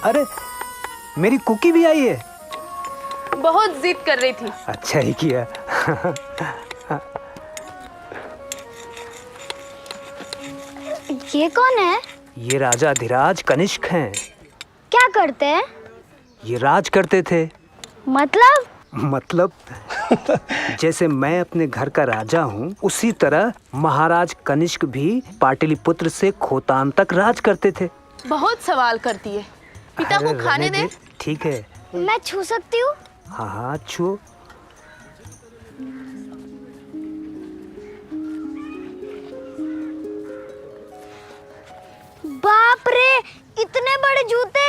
अरे मेरी कुकी भी आई है। बहुत जिद कर रही थी। अच्छा ही किया। ये कौन है? ये राजा धीराज कनिष्क हैं। क्या करते हैं? ये राज करते थे। मतलब जैसे मैं अपने घर का राजा हूँ, उसी तरह महाराज कनिष्क भी पाटलिपुत्र से खोतान तक राज करते थे। बहुत सवाल करती है। पिता को खाने दे। ठीक है। मैं छू सकती हूँ? हाँ हाँ छू। बाप रे, इतने बड़े जूते!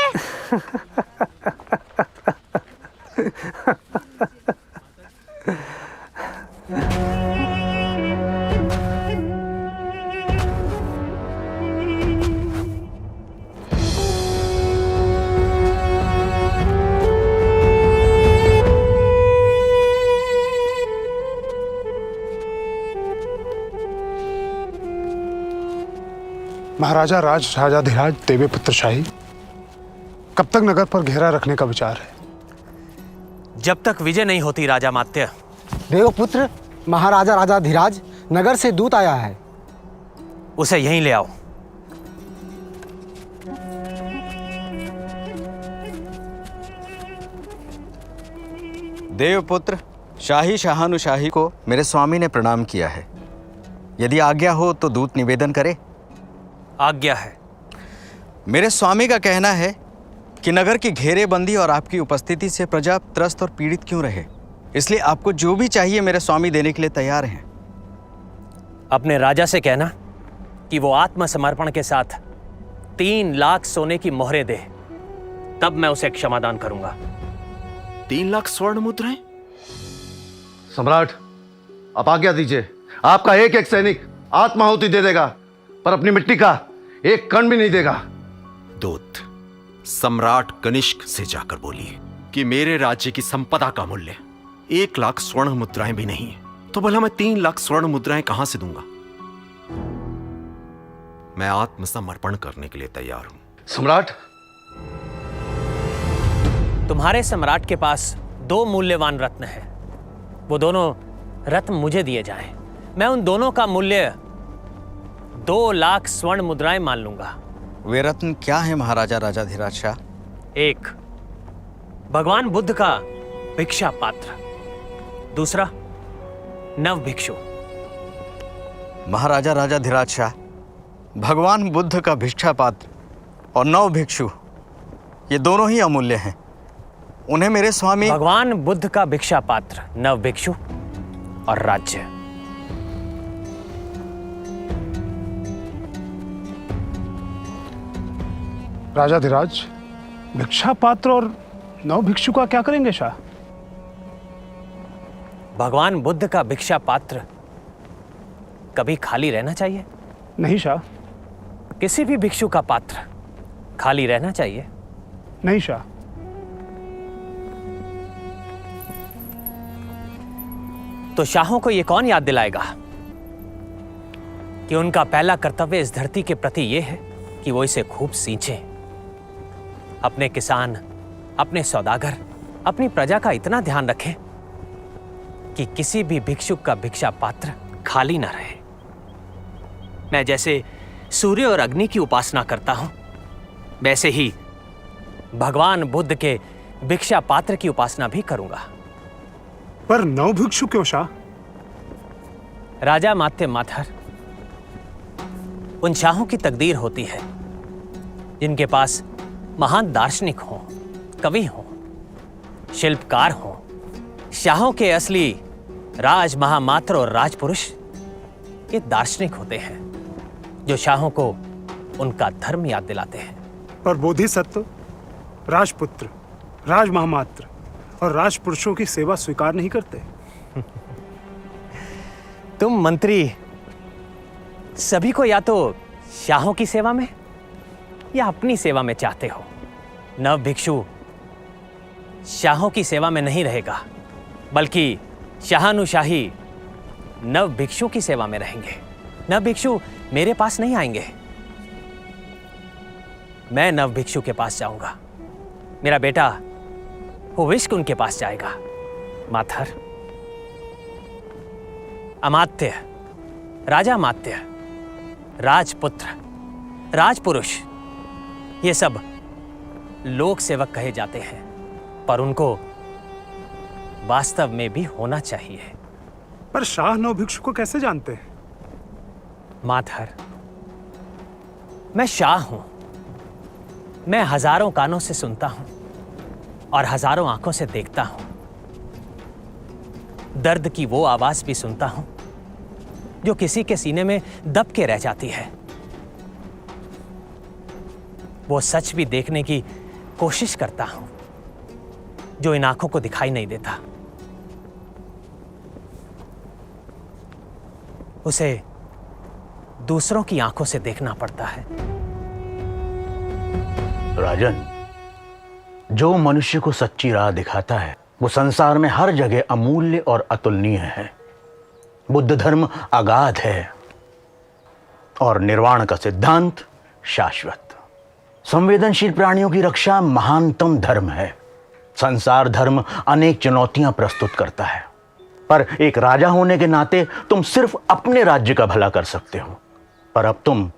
महाराजा राजाधिराज देवपुत्र शाही, कब तक नगर पर घेरा रखने का विचार है? जब तक विजय नहीं होती राजा मात्य। देवपुत्र, महाराजा राजाधिराज नगर से दूत आया है। उसे यहीं ले आओ। देवपुत्र, शाही शाहानुशाही को मेरे स्वामी ने प्रणाम किया है। यदि आज्ञा हो तो दूत निवेदन करे। आज्ञा है। मेरे स्वामी का कहना है कि नगर की घेरेबंदी और आपकी उपस्थिति से प्रजा त्रस्त और पीड़ित क्यों रहे, इसलिए आपको जो भी चाहिए मेरे स्वामी देने के लिए तैयार हैं। अपने राजा से कहना कि वो आत्मसमर्पण के साथ 3 लाख सोने की मोहरें दे, तब मैं उसे क्षमादान करूंगा। 3 लाख स्वर्ण मुद्राएं? सम्राट, आप आज्ञा दीजिए। आपका एक एक सैनिक आत्माहुति दे देगा, पर अपनी मिट्टी का एक कण भी नहीं देगा। दूत, सम्राट कनिष्क से जाकर बोलिए कि मेरे राज्य की संपदा का मूल्य 1 लाख स्वर्ण मुद्राएं भी नहीं है, तो भला मैं 3 लाख स्वर्ण मुद्राएं कहां से दूंगा? मैं आत्मसमर्पण करने के लिए तैयार हूं। सम्राट, तुम्हारे सम्राट के पास 2 मूल्यवान रत्न हैं। वो दोनों रत्न मुझे दिए जाएं। मैं उन दोनों का मूल्य 2 लाख स्वर्ण मुद्राएं मान लूंगा। वे रत्न क्या है महाराजा राजाधिराज शाह? 1, भगवान बुद्ध का भिक्षा पात्र। दूसरा, नव भिक्षु। महाराजा राजाधिराज शाह, भगवान बुद्ध का भिक्षा पात्र और नव भिक्षु, ये दोनों ही अमूल्य हैं। उन्हें मेरे स्वामी। भगवान बुद्ध का भिक्षा पात्र, नव भिक्षु और राज्य। राजाधिराज, भिक्षा पात्र और नव भिक्षु का क्या करेंगे शाह? भगवान बुद्ध का भिक्षा पात्र कभी खाली रहना चाहिए? नहीं शाह, किसी भी भिक्षु का पात्र खाली रहना चाहिए? नहीं शाह। तो शाहों को यह कौन याद दिलाएगा कि उनका पहला कर्तव्य इस धरती के प्रति यह है कि वो इसे खूब सींचें। अपने किसान, अपने सौदागर, अपनी प्रजा का इतना ध्यान रखें कि किसी भी भिक्षुक का भिक्षा पात्र खाली ना रहे। मैं जैसे सूर्य और अग्नि की उपासना करता हूं, वैसे ही भगवान बुद्ध के भिक्षा पात्र की उपासना भी करूंगा। पर 9 भिक्षु क्यों शाह? राजा मात्य माथर, उन शाहों की तकदीर होती है जिनके पास महान दार्शनिक हों, कवि हों, शिल्पकार हों। शाहों के असली राज महामात्र और राजपुरुष ये दार्शनिक होते हैं जो शाहों को उनका धर्म याद दिलाते हैं। पर बोधिसत्व, राजपुत्र, राज महामात्र और राजपुरुषों की सेवा स्वीकार नहीं करते। तुम मंत्री सभी को या तो शाहों की सेवा में या अपनी सेवा में चाहते हो। नव भिक्षु शाहों की सेवा में नहीं रहेगा, बल्कि शाहानुशाही नव भिक्षु की सेवा में रहेंगे। नव भिक्षु मेरे पास नहीं आएंगे, मैं नव भिक्षु के पास जाऊंगा। मेरा बेटा हुविष्क उनके पास जाएगा। माथर, अमात्य, राजा मात्य, राजपुत्र, राजपुरुष, ये सब लोक सेवक कहे जाते हैं, पर उनको वास्तव में भी होना चाहिए। पर शाह 9 भिक्षु को कैसे जानते हैं? माथर, मैं शाह हूं। मैं हजारों कानों से सुनता हूं और हजारों आंखों से देखता हूं। दर्द की वो आवाज भी सुनता हूं जो किसी के सीने में दब के रह जाती है। वो सच भी देखने की कोशिश करता हूं जो इन आंखों को दिखाई नहीं देता। उसे दूसरों की आंखों से देखना पड़ता है। राजन, जो मनुष्य को सच्ची राह दिखाता है वो संसार में हर जगह अमूल्य और अतुलनीय है। बुद्ध धर्म अगाध है और निर्वाण का सिद्धांत शाश्वत। संवेदनशील प्राणियों की रक्षा महानतम धर्म है। संसार धर्म अनेक चुनौतियां प्रस्तुत करता है, पर एक राजा होने के नाते तुम सिर्फ अपने राज्य का भला कर सकते हो। पर अब तुम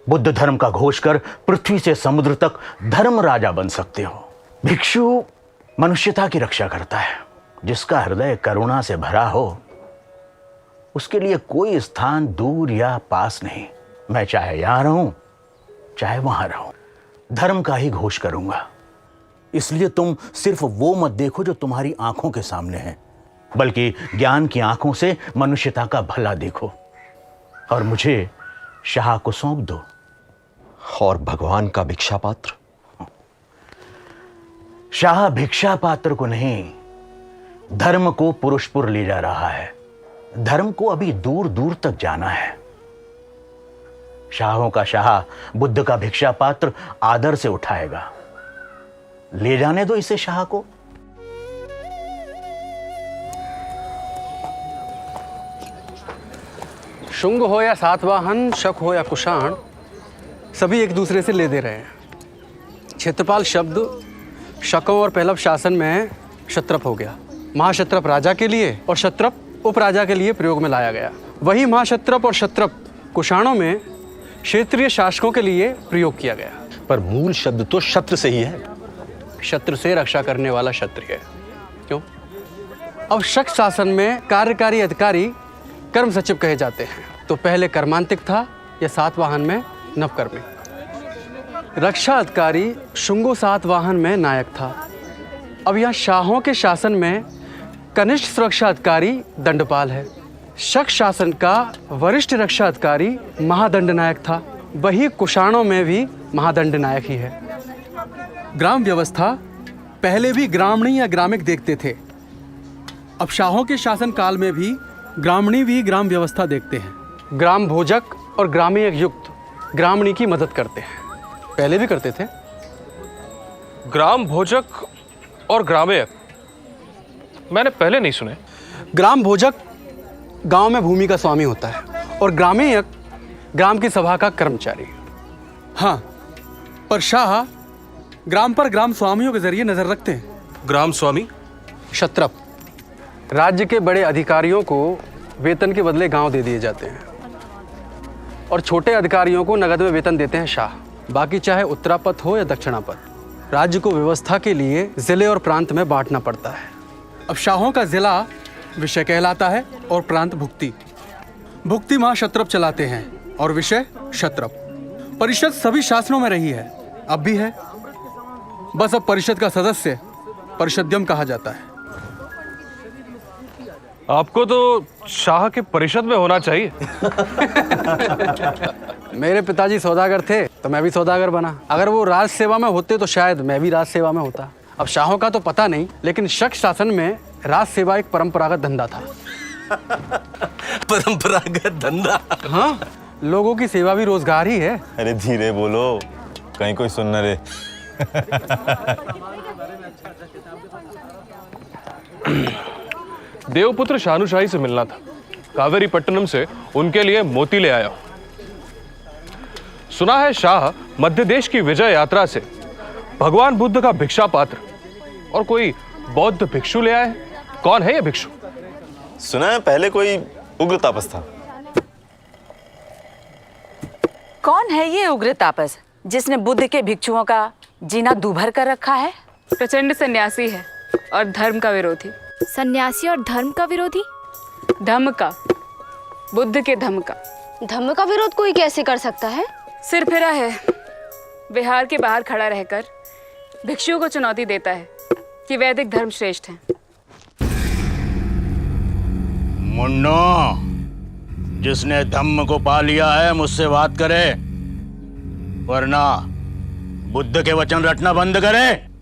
बुद्ध धर्म का घोष कर पृथ्वी से समुद्र तक धर्म राजा बन सकते हो। भिक्षु मनुष्यता की रक्षा करता है। जिसका हृदय करुणा से भरा हो उसके लिए कोई स्थान दूर या पास नहीं। मैं चाहे यहां रहूं चाहे वहां रहूं, धर्म का ही घोष करूंगा। इसलिए तुम सिर्फ वो मत देखो जो तुम्हारी आंखों के सामने है, बल्कि ज्ञान की आंखों से मनुष्यता का भला देखो और मुझे शाह को सौंप दो। और भगवान का भिक्षा पात्र? शाह भिक्षा पात्र को नहीं, धर्म को पुरुषपुर ले जा रहा है। धर्म को अभी दूर दूर तक जाना है। शाहों का शाह बुद्ध का भिक्षा पात्र आदर से उठाएगा। ले जाने दो इसे शाह को। शुंग हो या सातवाहन, शक हो या कुषाण, सभी एक दूसरे से ले दे रहे हैं। क्षेत्रपाल शब्द शकों और पहलव शासन में क्षत्रप हो गया। महाक्षत्रप राजा के लिए और क्षत्रप उपराजा के लिए प्रयोग में लाया गया। वही महाक्षत्रप और क्षत्रप कुषाणों में क्षेत्रीय शासकों के लिए प्रयोग किया गया। पर मूल शब्द तो शत्रु से ही है। शत्रु से रक्षा करने वाला क्षत्रिय। क्यों? अब शक शासन में कार्यकारी अधिकारी कर्म सचिव कहे जाते हैं। तो पहले कर्मांतिक था या सातवाहन में नवकर्मी। रक्षा अधिकारी शुंगो सातवाहन में नायक था। अब यहाँ शाहों के शासन में कनिष्ठ सुरक्षा अधिकारी दंडपाल है। शक शासन का वरिष्ठ रक्षा अधिकारी महादंड नायक था। वही कुषाणों में भी महादंड नायक ही है। ग्राम व्यवस्था पहले भी ग्रामणी या ग्रामिक देखते थे। अब शाहों के शासन काल में भी ग्रामणी भी ग्राम व्यवस्था देखते हैं। ग्राम भोजक और ग्रामीण युक्त ग्रामणी की मदद करते हैं। पहले भी करते थे। ग्राम भोजक और ग्रामीण मैंने पहले नहीं सुने। ग्राम भोजक गांव में भूमि का स्वामी होता है और ग्रामीण ग्राम की सभा का कर्मचारी। हाँ, पर शाह ग्राम पर ग्राम स्वामियों के जरिए नजर रखते हैं। ग्राम स्वामी क्षत्रप राज्य के बड़े अधिकारियों को वेतन के बदले गांव दे दिए जाते हैं और छोटे अधिकारियों को नगद में वेतन देते हैं शाह। बाकी चाहे उत्तरापथ हो या दक्षिणापथ, राज्य को व्यवस्था के लिए जिले और प्रांत में बांटना पड़ता है। अब शाहों का जिला विषय कहलाता है और प्रांत भुक्ति। भुक्ति मां क्षत्रप चलाते हैं और विषय क्षत्रप। परिषद सभी शासनों में रही है, अब भी है, बस अब परिषद का सदस्य परिषद्यम कहा जाता है। आपको तो शाह के परिषद में होना चाहिए। मेरे पिताजी सौदागर थे तो मैं भी सौदागर बना। अगर वो राज सेवा में होते तो शायद मैं भी राज सेवा में होता। अब शाहों का तो पता नहीं, लेकिन शक शासन में राज सेवा एक परंपरागत धंधा था। परंपरागत धंधा? हाँ, लोगों की सेवा भी रोजगार ही है। अरे धीरे बोलो, कहीं कोई सुन न ले। देवपुत्र शानुशाही से मिलना था। कावेरी पट्टनम से उनके लिए मोती ले आया। सुना है शाह मध्य देश की विजय यात्रा से भगवान बुद्ध का भिक्षा पात्र और कोई बौद्ध भिक्षु ले आए। कौन है ये भिक्षु? सुना है पहले कोई उग्र तापस था। कौन है ये उग्र तापस जिसने बुद्ध के भिक्षुओं का जीना दूभर कर रखा है? प्रचंड सन्यासी है और धर्म का विरोधी। सन्यासी और धर्म का विरोधी? धम्म का, बुद्ध के धम्म का। धम्म का विरोध कोई कैसे कर सकता है? सिर फिरा है, बिहार के बाहर खड़ा रहकर भिक्षुओं को चुनौती देता है कि वैदिक धर्म श्रेष्ठ है। मुन्नो, जिसने धम्म को पा लिया है मुझसे बात करे, वरना बुद्ध के वचन रटना बंद करे।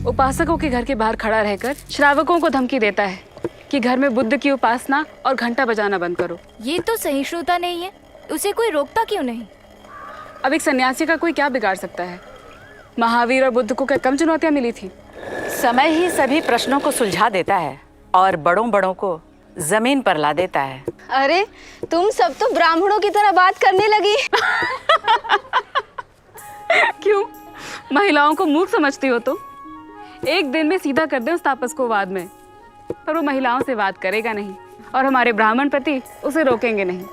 उपासकों के घर के बाहर खड़ा रहकर श्रावकों को धमकी देता है कि घर में बुद्ध की उपासना और घंटा बजाना बंद करो। ये तो सहिष्णुता नहीं है, उसे कोई रोकता क्यों नहीं? अब एक सन्यासी का कोई क्या बिगाड़ सकता है? महावीर और बुद्ध को क्या कम चुनौतियां मिली थी? समय ही सभी प्रश्नों को सुलझा देता है और बड़ों बड़ों को जमीन पर ला देता है। अरे तुम सब तो ब्राह्मणों की तरह बात करने लगी। क्यों, महिलाओं को मूर्ख समझती हो तुम? एक दिन में सीधा कर दे उस तापस को वाद में, पर वो महिलाओं से बात करेगा नहीं और हमारे ब्राह्मण पति उसे रोकेंगे नहीं।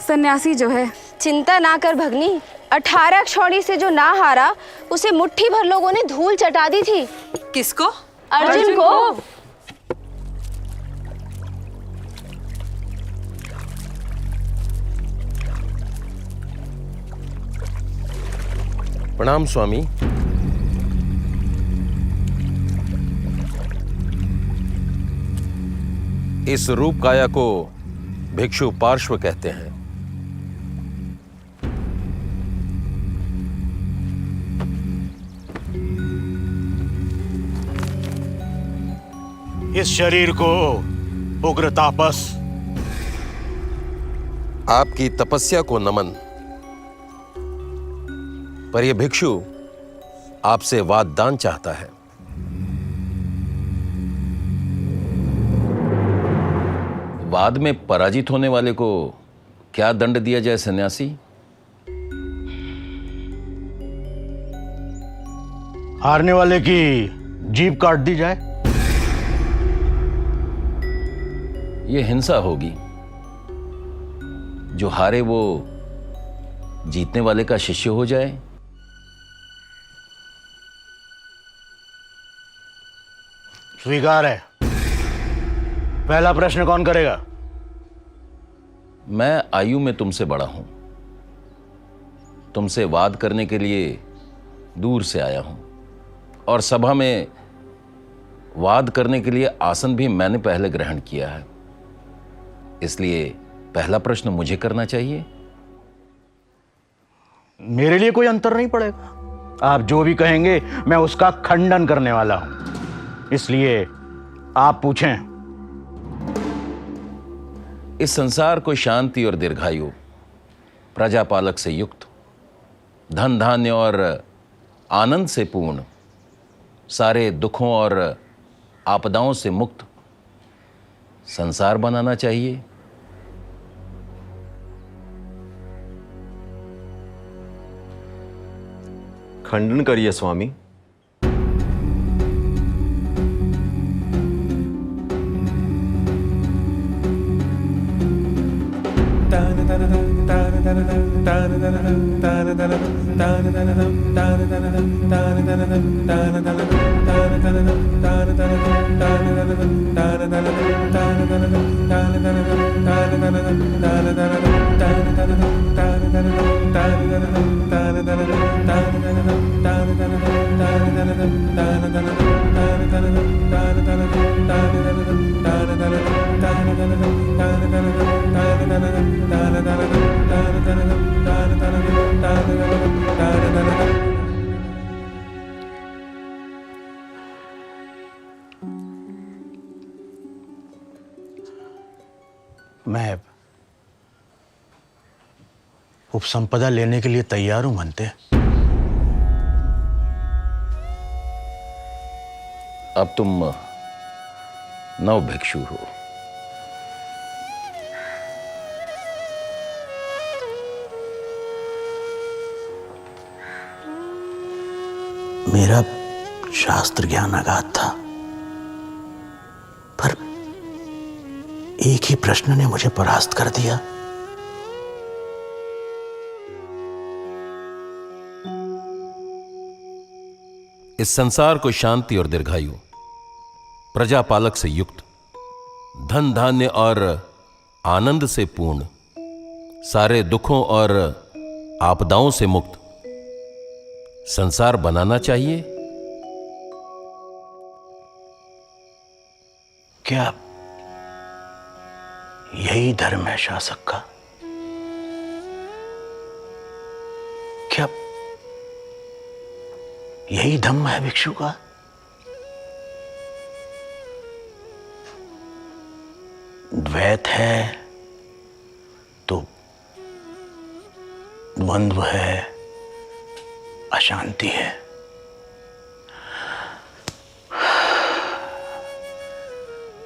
सन्यासी जो है, चिंता ना कर भगनी, 18 क्षौणी से जो ना हारा उसे मुट्ठी भर लोगों ने धूल चटा दी थी। किसको? अर्जुन को। प्रणाम स्वामी। इस रूप काया को भिक्षु पार्श्व कहते हैं। इस शरीर को उग्र तापस। आपकी तपस्या को नमन। पर यह भिक्षु आपसे वाददान चाहता है। वाद में पराजित होने वाले को क्या दंड दिया जाए सन्यासी? हारने वाले की जीभ काट दी जाए। यह हिंसा होगी। जो हारे वो जीतने वाले का शिष्य हो जाए। स्वीकार है। पहला प्रश्न कौन करेगा? मैं आयु में तुमसे बड़ा हूं। तुमसे वाद करने के लिए दूर से आया हूं और सभा में वाद करने के लिए आसन भी मैंने पहले ग्रहण किया है। इसलिए पहला प्रश्न मुझे करना चाहिए। मेरे लिए कोई अंतर नहीं पड़ेगा। आप जो भी कहेंगे मैं उसका खंडन करने वाला हूं। इसलिए आप पूछें। इस संसार को शांति और दीर्घायु, प्रजापालक से युक्त, धन धान्य और आनंद से पूर्ण, सारे दुखों और आपदाओं से मुक्त संसार बनाना चाहिए। खंडन करिए स्वामी। मैं उपसंपदा लेने के लिए तैयार हूं बनते। अब तुम नव भिक्षु हो। मेरा शास्त्र ज्ञान अगाध था, पर एक ही प्रश्न ने मुझे परास्त कर दिया। इस संसार को शांति और दीर्घायु, प्रजापालक से युक्त, धन धान्य और आनंद से पूर्ण, सारे दुखों और आपदाओं से मुक्त संसार बनाना चाहिए। क्या यही धर्म है शासक का? क्या यही धम्म है भिक्षु का? द्वैत है तो द्वंद्व है, अशांति है।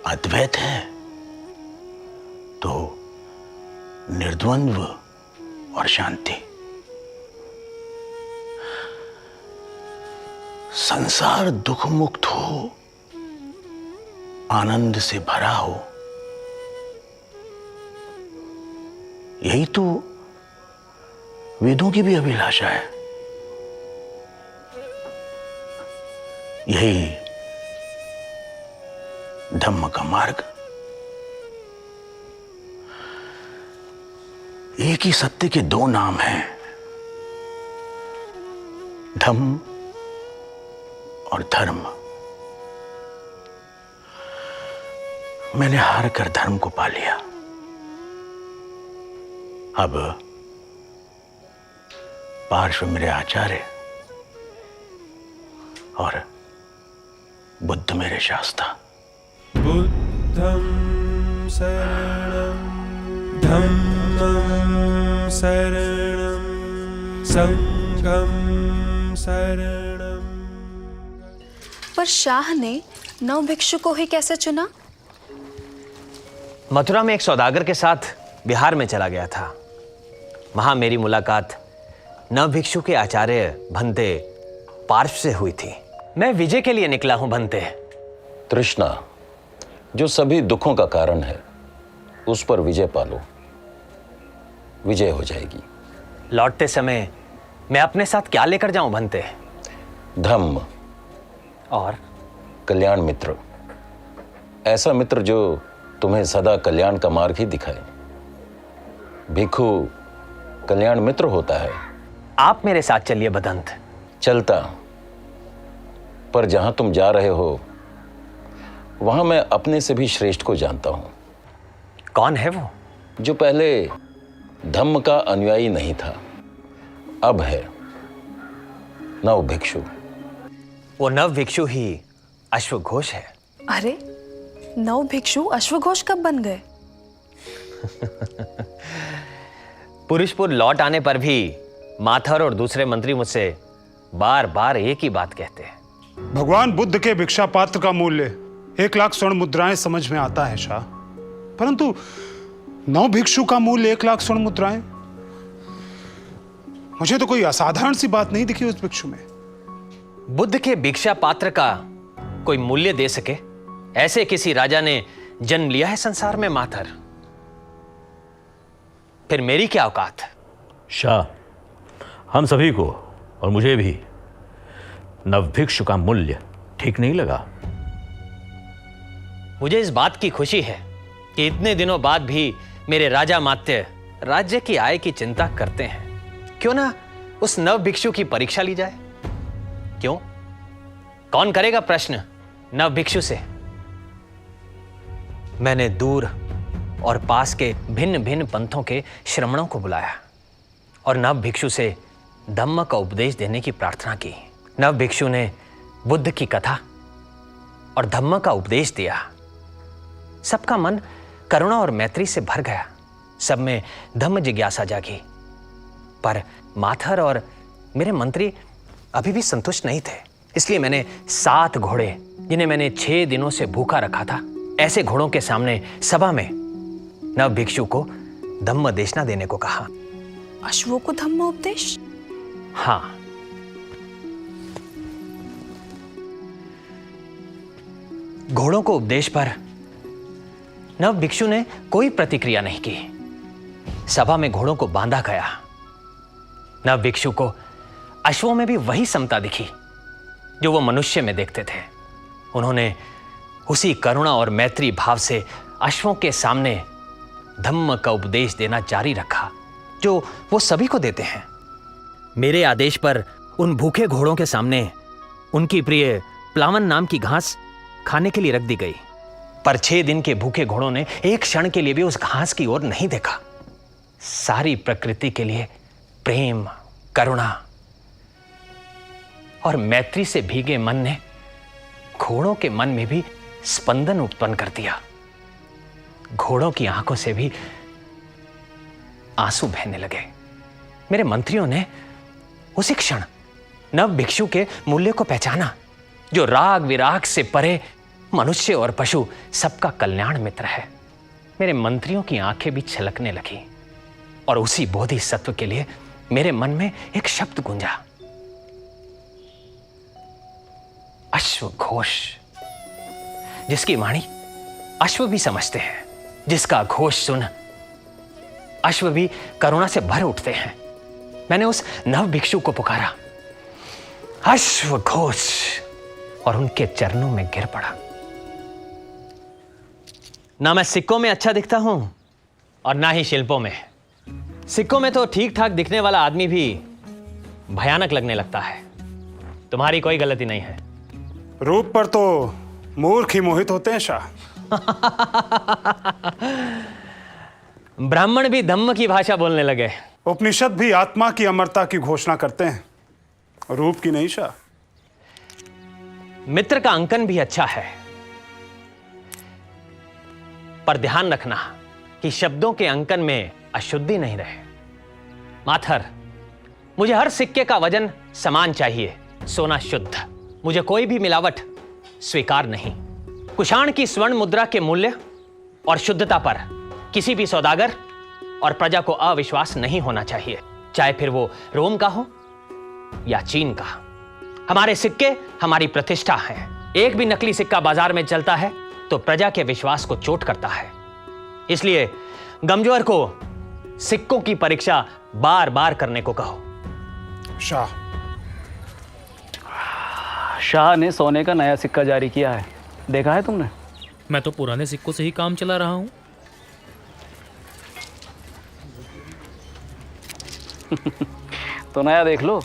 अद्वैत है तो निर्द्वंद्व और शांति। संसार दुख मुक्त हो, आनंद से भरा हो, यही तो वेदों की भी अभिलाषा है। यही धम्म का मार्ग। एक ही सत्य के दो नाम हैं, धम्म और धर्म। मैंने हार कर धर्म को पा लिया। अब पार्श्व मेरे आचार्य और बुद्ध मेरे शास्ता। बुद्धं शरणं धम्मं शरणं संघं शरणं। पर शाह ने नव भिक्षु को ही कैसे चुना? मथुरा में एक सौदागर के साथ बिहार में चला गया था। वहां मेरी मुलाकात नव भिक्षु के आचार्य भंते पार्श्व से हुई थी। मैं विजय के लिए निकला हूं भंते। तृष्णा जो सभी दुखों का कारण है, उस पर विजय पालो, विजय हो जाएगी। लौटते समय मैं अपने साथ क्या लेकर जाऊं भंते? धम्म और कल्याण मित्र, ऐसा मित्र जो तुम्हें सदा कल्याण का मार्ग ही दिखाए। भिक्षु कल्याण मित्र होता है। आप मेरे साथ चलिए बदंत। चलता, पर जहां तुम जा रहे हो वहां मैं अपने से भी श्रेष्ठ को जानता हूं। कौन है वो? जो पहले धम्म का अनुयायी नहीं था, अब है नव भिक्षु। वो नव भिक्षु ही अश्वघोष है। अरे, नव भिक्षु अश्वघोष कब बन गए? पुरुषपुर लौट आने पर भी माथर और दूसरे मंत्री मुझसे बार बार एक ही बात कहते हैं। भगवान बुद्ध के भिक्षा पात्र का मूल्य 1 लाख स्वर्ण मुद्राएं समझ में आता है शाह, परंतु 9 भिक्षु का मूल्य 1 लाख स्वर्ण मुद्राएं, मुझे तो कोई असाधारण सी बात नहीं दिखी उस भिक्षु में। बुद्ध के भिक्षा पात्र का कोई मूल्य दे सके ऐसे किसी राजा ने जन्म लिया है संसार में माथर? फिर मेरी क्या औकात? शाह, हम सभी को और मुझे भी नवभिक्षु का मूल्य ठीक नहीं लगा। मुझे इस बात की खुशी है कि इतने दिनों बाद भी मेरे राजा मात्य राज्य की आय की चिंता करते हैं। क्यों ना उस नव भिक्षु की परीक्षा ली जाए? क्यों? कौन करेगा प्रश्न नव भिक्षु से? मैंने दूर और पास के भिन्न भिन्न पंथों के श्रमणों को बुलाया और नव भिक्षु से धम्म का उपदेश देने की प्रार्थना की। नव भिक्षु ने बुद्ध की कथा और धम्म का उपदेश दिया। सबका मन करुणा और मैत्री से भर गया। सब में धम्म जिज्ञासा जागी। पर माथर और मेरे मंत्री अभी भी संतुष्ट नहीं थे। इसलिए मैंने 7 घोड़े, जिन्हें मैंने 6 दिनों से भूखा रखा था, ऐसे घोड़ों के सामने सभा में नव भिक्षु को धम्म देशना देने को कहा। अश्वों को धम्म उपदेश? हाँ, घोड़ों को उपदेश पर नव भिक्षु ने कोई प्रतिक्रिया नहीं की। सभा में घोड़ों को बांधा गया। नव भिक्षु को अश्वों में भी वही समता दिखी जो वो मनुष्य में देखते थे। उन्होंने उसी करुणा और मैत्री भाव से अश्वों के सामने धम्म का उपदेश देना जारी रखा जो वो सभी को देते हैं। मेरे आदेश पर उन भूखे घोड़ों के सामने उनकी प्रिय प्लावन नाम की घास खाने के लिए रख दी गई। पर 6 दिन के भूखे घोड़ों ने एक क्षण के लिए भी उस घास की ओर नहीं देखा। सारी प्रकृति के लिए प्रेम, करुणा और मैत्री से भीगे मन ने घोड़ों के मन में भी स्पंदन उत्पन्न कर दिया। घोड़ों की आंखों से भी आंसू बहने लगे। मेरे मंत्रियों ने उसी क्षण नव भिक्षु के मूल्य को पहचाना, जो राग विराग से परे मनुष्य और पशु सबका कल्याण मित्र है। मेरे मंत्रियों की आंखें भी छलकने लगी और उसी बोधिसत्व के लिए मेरे मन में एक शब्द गूंजा, अश्व घोष। जिसकी वाणी अश्व भी समझते हैं, जिसका घोष सुन अश्व भी करुणा से भर उठते हैं। मैंने उस नव भिक्षु को पुकारा, अश्व घोष, और उनके चरणों में गिर पड़ा। ना मैं सिक्कों में अच्छा दिखता हूं और ना ही शिल्पों में। सिक्कों में तो ठीक ठाक दिखने वाला आदमी भी भयानक लगने लगता है। तुम्हारी कोई गलती नहीं है। रूप पर तो मूर्ख ही मोहित होते हैं शाह। ब्राह्मण भी धम्म की भाषा बोलने लगे। उपनिषद भी आत्मा की अमरता की घोषणा करते हैं, रूप की नहीं शाह। मित्र का अंकन भी अच्छा है, पर ध्यान रखना कि शब्दों के अंकन में अशुद्धि नहीं रहे। माथर, मुझे हर सिक्के का वजन समान चाहिए, सोना शुद्ध। मुझे कोई भी मिलावट स्वीकार नहीं। कुषाण की स्वर्ण मुद्रा के मूल्य और शुद्धता पर किसी भी सौदागर और प्रजा को अविश्वास नहीं होना चाहिए, चाहे फिर वो रोम का हो या चीन का। हमारे सिक्के हमारी प्रतिष्ठा हैं। एक भी नकली सिक्का बाजार में चलता है तो प्रजा के विश्वास को चोट करता है। इसलिए गमजोर को सिक्कों की परीक्षा बार बार करने को कहो। शाह ने सोने का नया सिक्का जारी किया है, देखा है तुमने? मैं तो पुराने सिक्कों से ही काम चला रहा हूं। तो नया देख लो।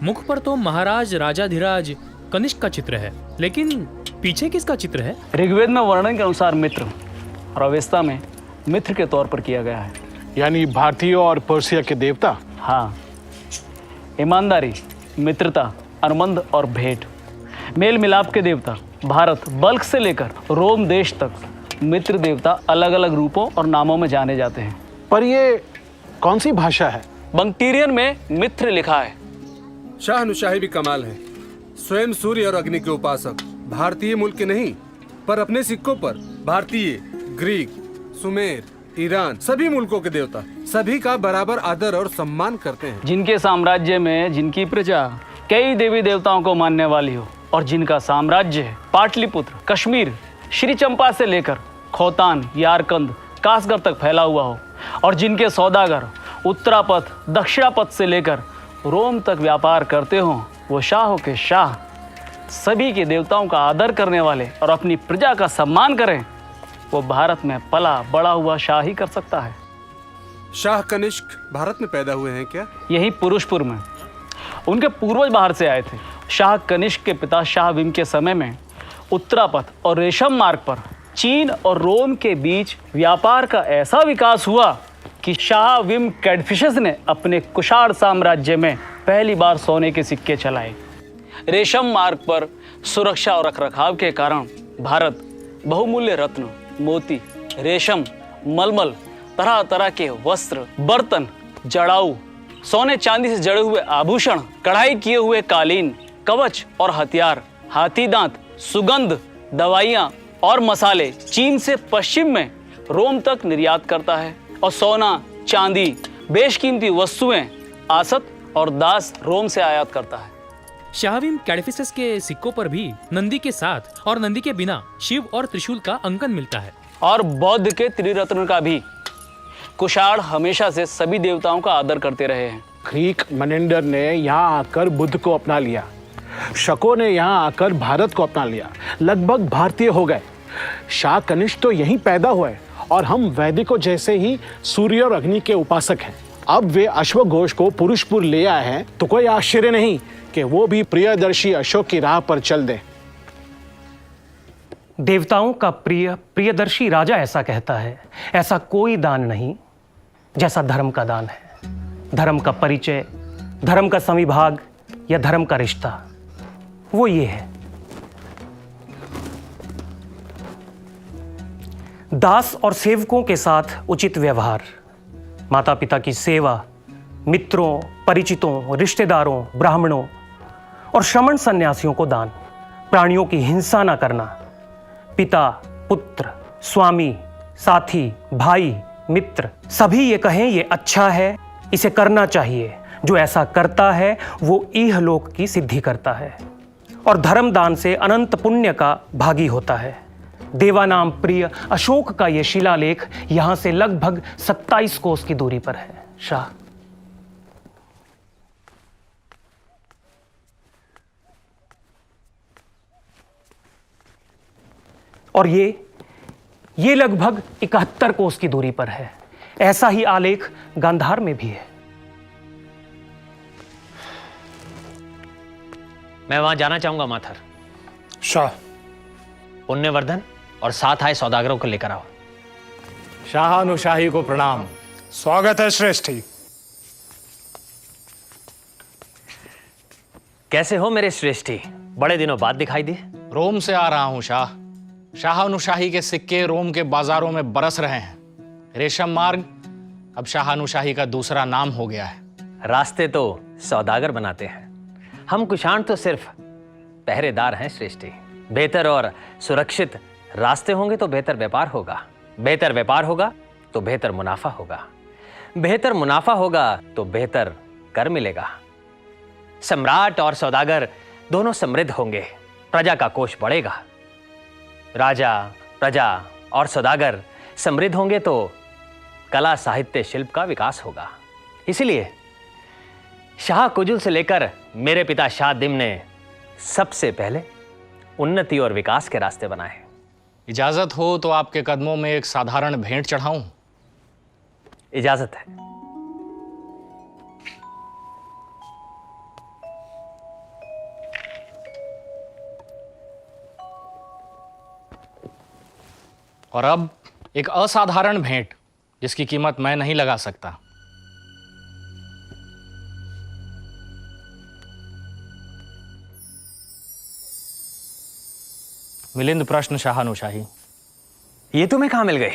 मुख पर तो महाराज राजाधिराज कनिष्क का चित्र है, लेकिन पीछे किसका चित्र है? ऋग्वेद में वर्णन के अनुसार मित्र और अवेस्ता में मित्र के तौर पर किया गया है। यानी भारतीय और पर्सिया के देवता। हाँ, ईमानदारी, मित्रता, अनुबंध और भेंट, मेल मिलाप के देवता। भारत बल्ख से लेकर रोम देश तक मित्र देवता अलग अलग रूपों और नामों में जाने जाते हैं। पर ये कौन सी भाषा है? बंगटीरियन में मित्र लिखा है। शाहनुशाही भी कमाल है। स्वयं सूर्य और अग्नि के उपासक, भारतीय मूल के नहीं पर अपने सिक्कों पर भारतीय, ग्रीक, सुमेर, ईरान सभी मुल्कों के देवता सभी का बराबर आदर और सम्मान करते हैं। जिनके साम्राज्य में जिनकी प्रजा कई देवी देवताओं को मानने वाली हो और जिनका साम्राज्य पाटलिपुत्र, कश्मीर, श्री चंपा से लेकर खोतान, यारकंद, कासगढ़ तक फैला हुआ हो और जिनके सौदागर उत्तरापथ, दक्षिणापथ से लेकर रोम तक व्यापार करते हों, वो शाहों के शाह सभी के देवताओं का आदर करने वाले और अपनी प्रजा का सम्मान करें, वो भारत में पला बड़ा हुआ शाह ही कर सकता है। शाह कनिष्क भारत में पैदा हुए हैं क्या? यही पुरुषपुर में। उनके पूर्वज बाहर से आए थे। शाह कनिष्क के पिता शाह विम के समय में उत्तरापथ और रेशम मार्ग पर चीन और रोम के बीच व्यापार का ऐसा विकास हुआ कि शाह विम कैडफिशस ने अपने कुषाण साम्राज्य में पहली बार सोने के सिक्के चलाए। रेशम मार्ग पर सुरक्षा और रखरखाव के कारण भारत बहुमूल्य रत्न, मोती, रेशम, मलमल, तरह तरह के वस्त्र, बर्तन, जड़ाऊ, सोने चांदी से जड़े हुए आभूषण, कढ़ाई किए हुए कालीन, कवच और हथियार, हाथी दांत, सुगंध, दवाइयाँ और मसाले चीन से पश्चिम में रोम तक निर्यात करता है और सोना, चांदी, बेशकीमती वस्तुएं, आसत और दास रोम से आयात करता है। शाहवीम कैडफिसस के सिक्कों पर भी नंदी के साथ और नंदी के बिना शिव और त्रिशूल का अंकन मिलता है। और बौद्ध के त्रिरत्न का भी। कुषाण हमेशा से सभी देवताओं का आदर करते रहे हैं। ग्रीक मनिंदर ने यहाँ आकर बुद्ध को अपना लिया, शकों ने यहाँ आकर भारत को अपना लिया, लगभग भारतीय हो गए। शाह कनिष्क तो यहीं पैदा हुए और हम वैदिकों जैसे ही सूर्य और अग्नि के उपासक हैं। अब वे अश्वघोष को पुरुषपुर ले आए हैं तो कोई आश्चर्य नहीं कि वो भी प्रियदर्शी अशोक की राह पर चल दें। देवताओं का प्रिय प्रियदर्शी राजा ऐसा कहता है, ऐसा कोई दान नहीं जैसा धर्म का दान है। धर्म का परिचय, धर्म का संविभाग या धर्म का रिश्ता वो ये है। दास और सेवकों के साथ उचित व्यवहार, माता पिता की सेवा, मित्रों, परिचितों, रिश्तेदारों, ब्राह्मणों और श्रमण सन्यासियों को दान, प्राणियों की हिंसा न करना, पिता, पुत्र, स्वामी, साथी, भाई, मित्र सभी ये कहें ये अच्छा है, इसे करना चाहिए। जो ऐसा करता है वो इहलोक की सिद्धि करता है और धर्मदान से अनंत पुण्य का भागी होता है। देवानाम प्रिय अशोक का यह शिलालेख यहां से लगभग 27 कोस की दूरी पर है। शाह, और ये लगभग 71 कोस की दूरी पर है। ऐसा ही आलेख गांधार में भी है। मैं वहां जाना चाहूंगा माथर। शाह, पुण्यवर्धन और साथ आए सौदागरों को लेकर आओ। शाहानुशाही को प्रणाम। स्वागत है श्रेष्ठी। कैसे हो मेरे श्रेष्ठी? बड़े दिनों बाद दिखाई दिए। रोम से आ रहा हूं शाह। शाहानुशाही के सिक्के रोम के बाजारों में बरस रहे हैं। रेशम मार्ग अब शाहानुशाही का दूसरा नाम हो गया है। रास्ते तो सौदागर बनाते हैं, हम कुषाण तो सिर्फ पहरेदार हैं श्रेष्ठी। बेहतर और सुरक्षित रास्ते होंगे तो बेहतर व्यापार होगा, बेहतर व्यापार होगा तो बेहतर मुनाफा होगा, बेहतर मुनाफा होगा तो बेहतर कर मिलेगा। सम्राट और सौदागर दोनों समृद्ध होंगे, प्रजा का कोष बढ़ेगा। राजा, प्रजा और सौदागर समृद्ध होंगे तो कला, साहित्य, शिल्प का विकास होगा। इसीलिए शाह कुजुल से लेकर मेरे पिता शाह दिम ने सबसे पहले उन्नति और विकास के रास्ते बनाए। इजाजत हो तो आपके कदमों में एक साधारण भेंट चढ़ाऊं? इजाजत है। और अब एक असाधारण भेंट जिसकी कीमत मैं नहीं लगा सकता। मिलिंद प्रश्न शाहानुशाही। ये तुम्हें कहाँ मिल गए?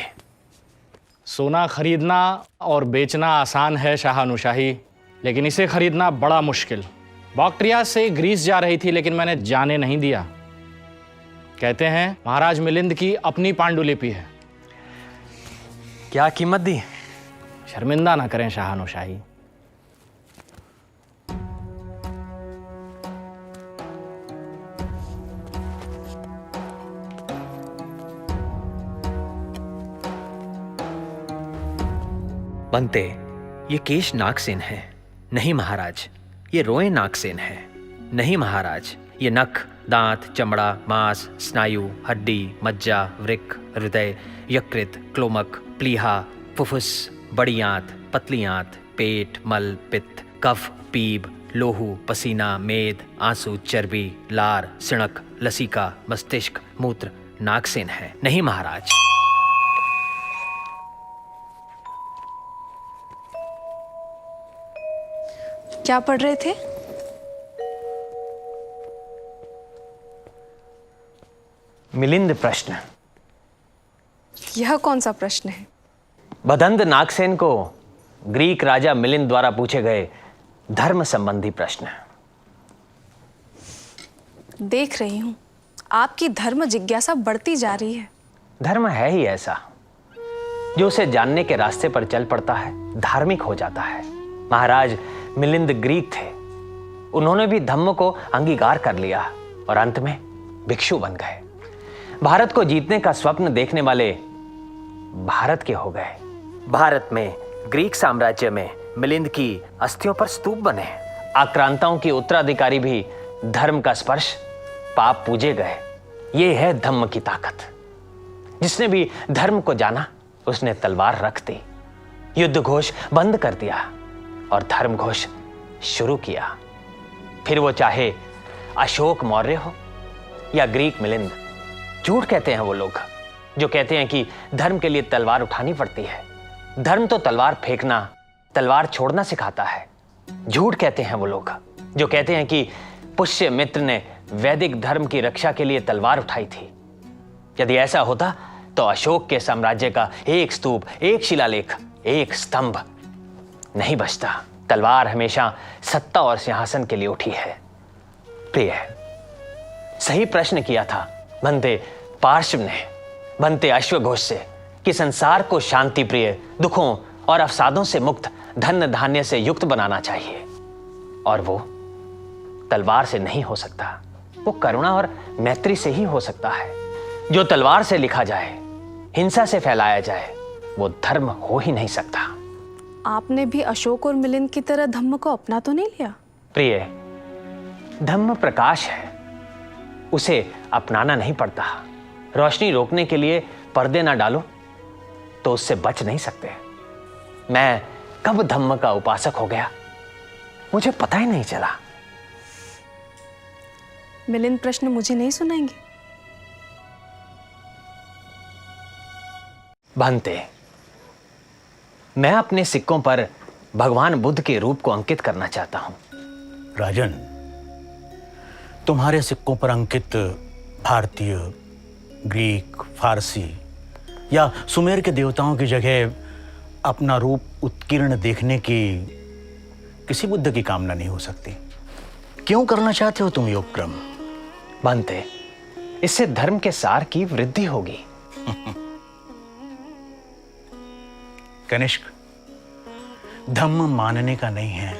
सोना खरीदना और बेचना आसान है शाहानुशाही, लेकिन इसे खरीदना बड़ा मुश्किल। बॉक्ट्रिया से ग्रीस जा रही थी, लेकिन मैंने जाने नहीं दिया। कहते हैं महाराज मिलिंद की अपनी पांडुलिपि है। क्या कीमत दी? शर्मिंदा ना करें शाहानुशाही। बनते, ये केश नागसेन है। नहीं महाराज, ये रोए नागसेन है। नहीं महाराज, ये नख, दांत, चमड़ा, मांस, स्नायु, हड्डी, मज्जा, वृक्क, हृदय, यकृत, क्लोमक, प्लीहा, फुफ्फुस, बड़ी आंत, पतली आंत, पेट, मल, पित्त, कफ, पीब, लोहू, पसीना, मेद, आंसू, चर्बी, लार, सिणक, लसिका, मस्तिष्क, मूत्र, नागसेन है। नहीं महाराज। क्या पढ़ रहे थे? मिलिंद प्रश्न। यह कौन सा प्रश्न है? बदंत नागसेन को ग्रीक राजा मिलिंद द्वारा पूछे गए धर्म संबंधी प्रश्न। देख रही हूं, आपकी धर्म जिज्ञासा बढ़ती जा रही है। धर्म है ही ऐसा, जो उसे जानने के रास्ते पर चल पड़ता है, धार्मिक हो जाता है। महाराज मिलिंद ग्रीक थे। उन्होंने भी धम्म को अंगीकार कर लिया और अंत में भिक्षु बन गए। भारत को जीतने का स्वप्न देखने वाले भारत के हो गए। भारत में, ग्रीक साम्राज्य में मिलिंद की अस्थियों पर स्तूप बने। आक्रांताओं की उत्तराधिकारी भी धर्म का स्पर्श पाप पूजे गए। ये है धम्म की ताकत। जिसने भी धर्म को जाना, उसने तलवार रख दी, युद्ध घोष बंद कर दिया और धर्म घोष शुरू किया। फिर वो चाहे अशोक मौर्य हो या ग्रीक मिलिंद। झूठ कहते हैं वो लोग जो कहते हैं कि धर्म के लिए तलवार उठानी पड़ती है। धर्म तो तलवार फेंकना, तलवार छोड़ना सिखाता है। झूठ कहते हैं वो लोग जो कहते हैं कि पुष्य मित्र ने वैदिक धर्म की रक्षा के लिए तलवार उठाई थी। यदि ऐसा होता तो अशोक के साम्राज्य का एक स्तूप, एक शिलालेख, एक स्तंभ नहीं बचता। तलवार हमेशा सत्ता और सिंहासन के लिए उठी है। प्रिय, सही प्रश्न किया था बनते पार्श्व ने, बनते अश्वघोष से कि संसार को शांति प्रिय, दुखों और अवसादों से मुक्त, धन धान्य से युक्त बनाना चाहिए। और वो तलवार से नहीं हो सकता, वो करुणा और मैत्री से ही हो सकता है। जो तलवार से लिखा जाए, हिंसा से फैलाया जाए, वो धर्म हो ही नहीं सकता। आपने भी अशोक और मिलिंद की तरह धम्म को अपना तो नहीं लिया? प्रिय, धम्म प्रकाश है, उसे अपनाना नहीं पड़ता। रोशनी रोकने के लिए पर्दे ना डालो तो उससे बच नहीं सकते। मैं कब धम्म का उपासक हो गया, मुझे पता ही नहीं चला। मिलिंद प्रश्न मुझे नहीं सुनाएंगे? बनते, मैं अपने सिक्कों पर भगवान बुद्ध के रूप को अंकित करना चाहता हूं। राजन, तुम्हारे सिक्कों पर अंकित भारतीय, ग्रीक, फारसी या सुमेर के देवताओं की जगह अपना रूप उत्कीर्ण देखने की किसी बुद्ध की कामना नहीं हो सकती। क्यों करना चाहते हो तुम योग क्रम? बनते, इससे धर्म के सार की वृद्धि होगी। कनिष्क, धम्म मानने का नहीं है।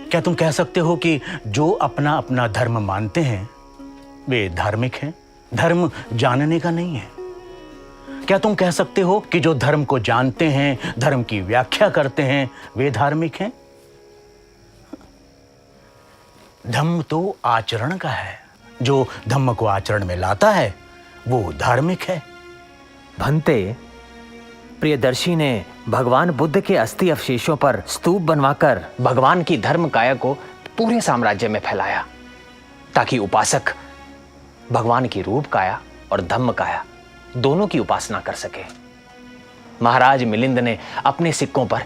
क्या तुम कह सकते हो कि जो अपना अपना धर्म मानते हैं वे धार्मिक हैं? धर्म जानने का नहीं है। क्या तुम कह सकते हो कि जो धर्म को जानते हैं, धर्म की व्याख्या करते हैं, वे धार्मिक हैं? धम्म तो आचरण का है। जो धम्म को आचरण में लाता है वो धार्मिक है। भंते, प्रियदर्शी ने भगवान बुद्ध के अस्थि अवशेषों पर स्तूप बनवाकर भगवान की धर्म काया को पूरे साम्राज्य में फैलाया, ताकि उपासक भगवान की रूप काया और धम्म काया दोनों की उपासना कर सके। महाराज मिलिंद ने अपने सिक्कों पर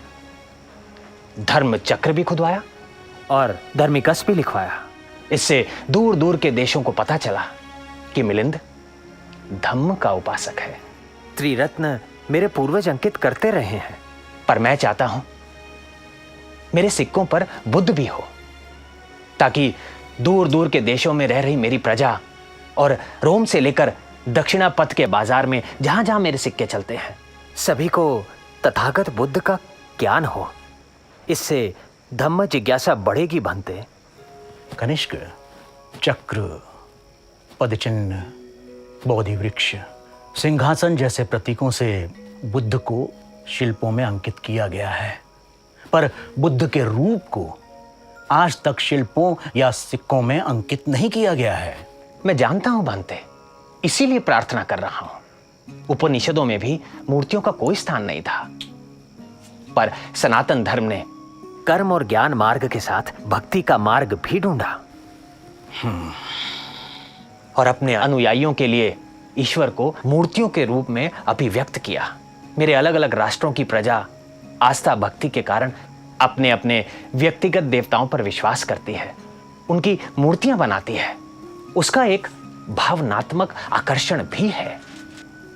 धर्म चक्र भी खुदवाया और धर्मिकस भी लिखवाया। इससे दूर दूर के देशों को पता चला कि मिलिंद धम्म का उपासक है। त्रिरत्न मेरे पूर्वज अंकित करते रहे हैं। पर मैं चाहता हूं मेरे सिक्कों पर बुद्ध भी हो, ताकि दूर दूर के देशों में रह रही मेरी प्रजा और रोम से लेकर दक्षिणापथ के बाजार में जहां जहां मेरे सिक्के चलते हैं, सभी को तथागत बुद्ध का ज्ञान हो। इससे धम्म जिज्ञासा बढ़ेगी बनते। कनिष्क, चक्र, पदचिन्ह, बोधि वृक्ष, सिंहासन जैसे प्रतीकों से बुद्ध को शिल्पों में अंकित किया गया है, पर बुद्ध के रूप को आज तक शिल्पों या सिक्कों में अंकित नहीं किया गया है। मैं जानता हूं बनते, इसीलिए प्रार्थना कर रहा हूं। उपनिषदों में भी मूर्तियों का कोई स्थान नहीं था, पर सनातन धर्म ने कर्म और ज्ञान मार्ग के साथ भक्ति का मार्ग भी ढूंढा और अपने अनुयायियों के लिए ईश्वर को मूर्तियों के रूप में अभिव्यक्त किया। मेरे अलग अलग राष्ट्रों की प्रजा आस्था भक्ति के कारण अपने अपने व्यक्तिगत देवताओं पर विश्वास करती है, उनकी मूर्तियां बनाती है। उसका एक भावनात्मक आकर्षण भी है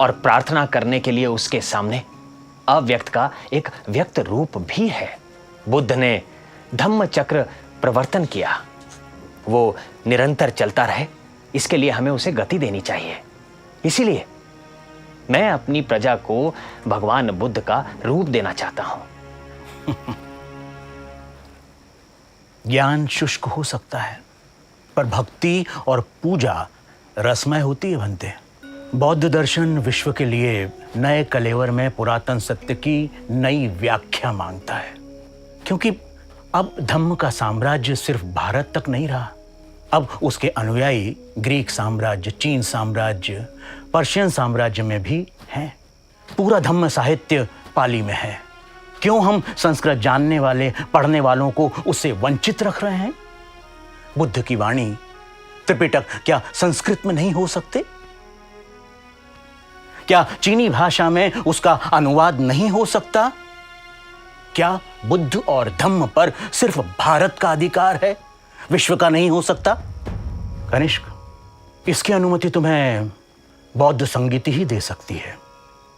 और प्रार्थना करने के लिए उसके सामने अव्यक्त का एक व्यक्त रूप भी है। बुद्ध ने धम्म चक्र प्रवर्तन किया, वो निरंतर चलता रहे, इसके लिए हमें उसे गति देनी चाहिए। इसीलिए मैं अपनी प्रजा को भगवान बुद्ध का रूप देना चाहता हूं। ज्ञान शुष्क हो सकता है, पर भक्ति और पूजा रसमय होती है बनते। बौद्ध दर्शन विश्व के लिए नए कलेवर में पुरातन सत्य की नई व्याख्या मांगता है, क्योंकि अब धम्म का साम्राज्य सिर्फ भारत तक नहीं रहा। अब उसके अनुयायी ग्रीक साम्राज्य, चीन साम्राज्य, पर्शियन साम्राज्य में भी हैं। पूरा धम्म साहित्य पाली में है। क्यों हम संस्कृत जानने वाले, पढ़ने वालों को उससे वंचित रख रहे हैं? बुद्ध की वाणी, त्रिपिटक क्या संस्कृत में नहीं हो सकते? क्या चीनी भाषा में उसका अनुवाद नहीं हो सकता? क्या बुद्ध और धम्म पर सिर्फ भारत का अधिकार है, विश्व का नहीं हो सकता? कनिष्क, इसकी अनुमति तुम्हें बौद्ध संगीति ही दे सकती है।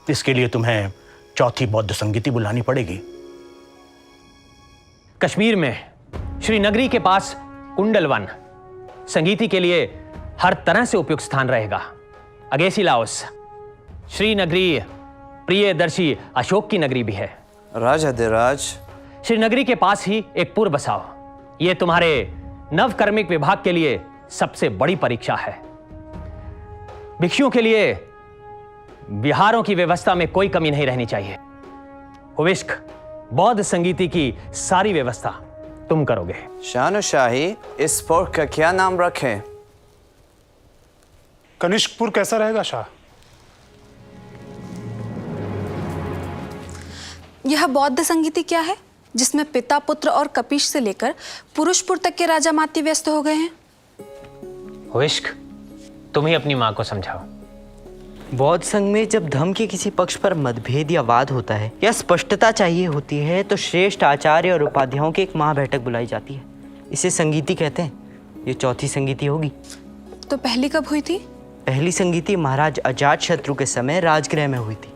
इसके लिए तुम्हें चौथी बौद्ध संगीति बुलानी पड़ेगी। कश्मीर में श्रीनगरी के पास कुंडलवन संगीति के लिए हर तरह से उपयुक्त स्थान रहेगा। अगेसी लाओस श्रीनगरी प्रियदर्शी अशोक की नगरी भी है। राजाधिराज, श्रीनगरी के पास ही एक पुर बसाओ। यह तुम्हारे नवकर्मिक विभाग के लिए सबसे बड़ी परीक्षा है। भिक्षुओं के लिए विहारों की व्यवस्था में कोई कमी नहीं रहनी चाहिए। हुविष्क, बौद्ध संगीति की सारी व्यवस्था तुम करोगे। शानुशाही, इस पुर का क्या नाम रखें? कनिष्कपुर कैसा रहेगा शाह? यह बौद्ध संगीति क्या है जिसमें पिता, पुत्र और कपीश से लेकर पुरुषपुर तक के राजा माती व्यस्त हो गए हैं? हुविष्क, तुम ही अपनी मां को समझाओ। बौद्ध संघ में जब धर्म के किसी पक्ष पर मतभेद या वाद होता है या स्पष्टता चाहिए होती है तो श्रेष्ठ आचार्य और उपाध्यायों की एक महाबैठक बुलाई जाती है। इसे संगीति कहते हैं। ये चौथी संगीति होगी। तो पहली कब हुई थी? पहली संगीति महाराज अजातशत्रु के समय राजगृह में हुई थी।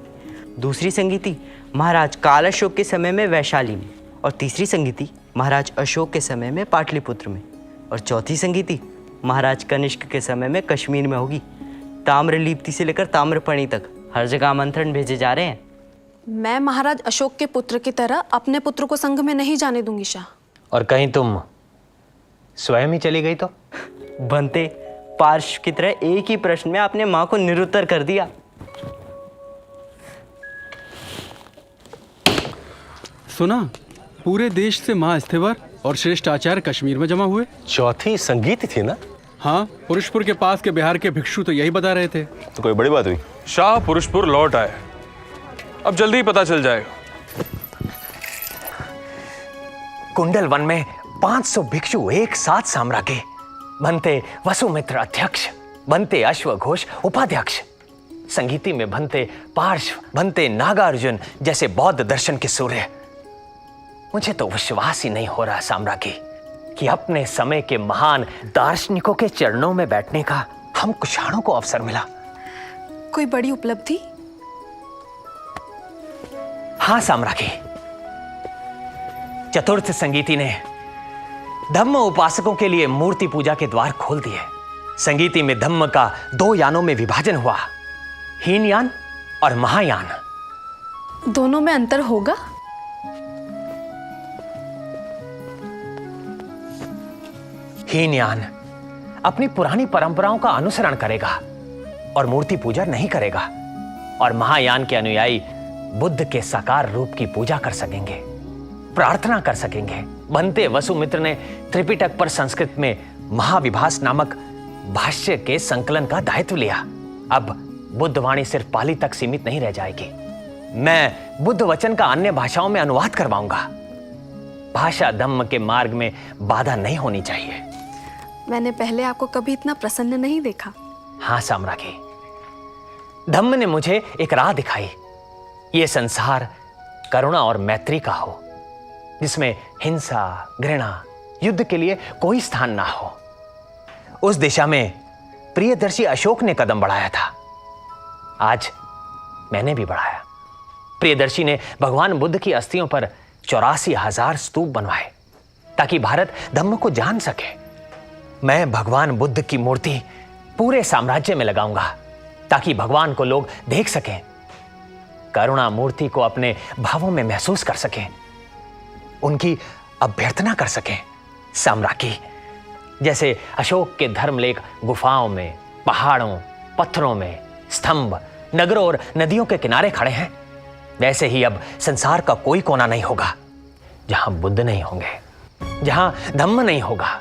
दूसरी संगीति महाराज काल अशोक के समय में वैशाली में, और तीसरी संगीति महाराज अशोक के समय में पाटलिपुत्र में, और चौथी संगीति महाराज कनिष्क के समय में कश्मीर में होगी। ताम्रलिप्ति से लेकर ताम्रपर्णी तक हर जगह आमंत्रण भेजे जा रहे हैं। मैं महाराज अशोक के पुत्र की तरह अपने पुत्र को संघ में नहीं जाने दूंगी शाह। और कहीं तुम स्वयं ही चली गई तो? बनते, पार्श की तरह एक ही प्रश्न में आपने मां को निरुत्तर कर दिया। सुना, पूरे देश से महास्थेवर और श्रेष्ठ आचार्य कश्मीर में जमा हुए। चौथी संगीत थी ना? हाँ, पुरुषपुर के पास के बिहार के भिक्षु तो यही बता रहे थे। तो कोई बड़ी बात हुई? शाह पुरुषपुर लौट आए, अब जल्दी ही पता चल जाएगा। कुंडल वन में 500 भिक्षु एक साथ साम्राज्ञी बनते वसुमित्र अध्यक्ष, बनते अश्वघोष उपाध्यक्ष, संगीति में बनते पार्श्व, बनते नागार्जुन जैसे बौद्ध दर्शन के सूर्य। मुझे तो विश्वास ही नहीं हो रहा साम्राज्ञी कि अपने समय के महान दार्शनिकों के चरणों में बैठने का हम कुशाणों को अवसर मिला। कोई बड़ी उपलब्धि? हाँ साम्राज्ञी, चतुर्थ संगीती ने धम्म उपासकों के लिए मूर्ति पूजा के द्वार खोल दिए। संगीती में धम्म का 2 यानों में विभाजन हुआ, हीनयान और महायान। दोनों में अंतर होगा? हीनयान अपनी पुरानी परंपराओं का अनुसरण करेगा और मूर्ति पूजा नहीं करेगा, और महायान के अनुयायी बुद्ध के साकार रूप की पूजा कर सकेंगे, प्रार्थना कर सकेंगे। बनते वसुमित्र ने त्रिपिटक पर संस्कृत में महाविभास नामक भाष्य के संकलन का दायित्व लिया। अब बुद्ध वाणी सिर्फ पाली तक सीमित नहीं रह जाएगी। मैं बुद्ध वचन का अन्य भाषाओं में अनुवाद करवाऊंगा। भाषा धम्म के मार्ग में बाधा नहीं होनी चाहिए। मैंने पहले आपको कभी इतना प्रसन्न नहीं देखा। हाँ साम्राज्ञी, धम्म ने मुझे एक राह दिखाई। ये संसार करुणा और मैत्री का हो, जिसमें हिंसा, घृणा, युद्ध के लिए कोई स्थान ना हो। उस दिशा में प्रियदर्शी अशोक ने कदम बढ़ाया था, आज मैंने भी बढ़ाया। प्रियदर्शी ने भगवान बुद्ध की अस्थियों पर 84,000 स्तूप बनवाए ताकि भारत धम्म को जान सके। मैं भगवान बुद्ध की मूर्ति पूरे साम्राज्य में लगाऊंगा ताकि भगवान को लोग देख सकें, करुणा मूर्ति को अपने भावों में महसूस कर सकें, उनकी अभ्यर्थना कर सकें। साम्राज्ञी, जैसे अशोक के धर्मलेख गुफाओं में, पहाड़ों, पत्थरों में, स्तंभ, नगरों और नदियों के किनारे खड़े हैं, वैसे ही अब संसार का कोई कोना नहीं होगा जहां बुद्ध नहीं होंगे, जहां धम्म नहीं होगा।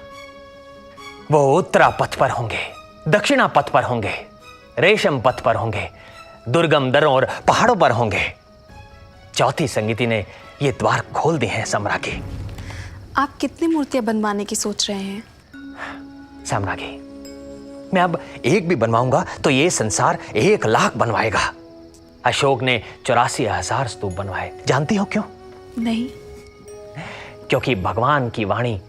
वो उत्तरा पथ पर होंगे, दक्षिणा पथ पर होंगे, रेशम पथ पर होंगे, दुर्गम दरों और पहाड़ों पर होंगे। चौथी संगीती ने ये द्वार खोल दिए हैं साम्राज्ञी। आप कितनी मूर्तियां बनवाने की सोच रहे हैं? साम्राज्ञी, मैं अब एक भी बनवाऊंगा तो ये संसार 1 लाख बनवाएगा। अशोक ने 84,000 स्तूप बनवाए। जानती हो क्यों? नहीं। क्योंकि भगवान की वाणी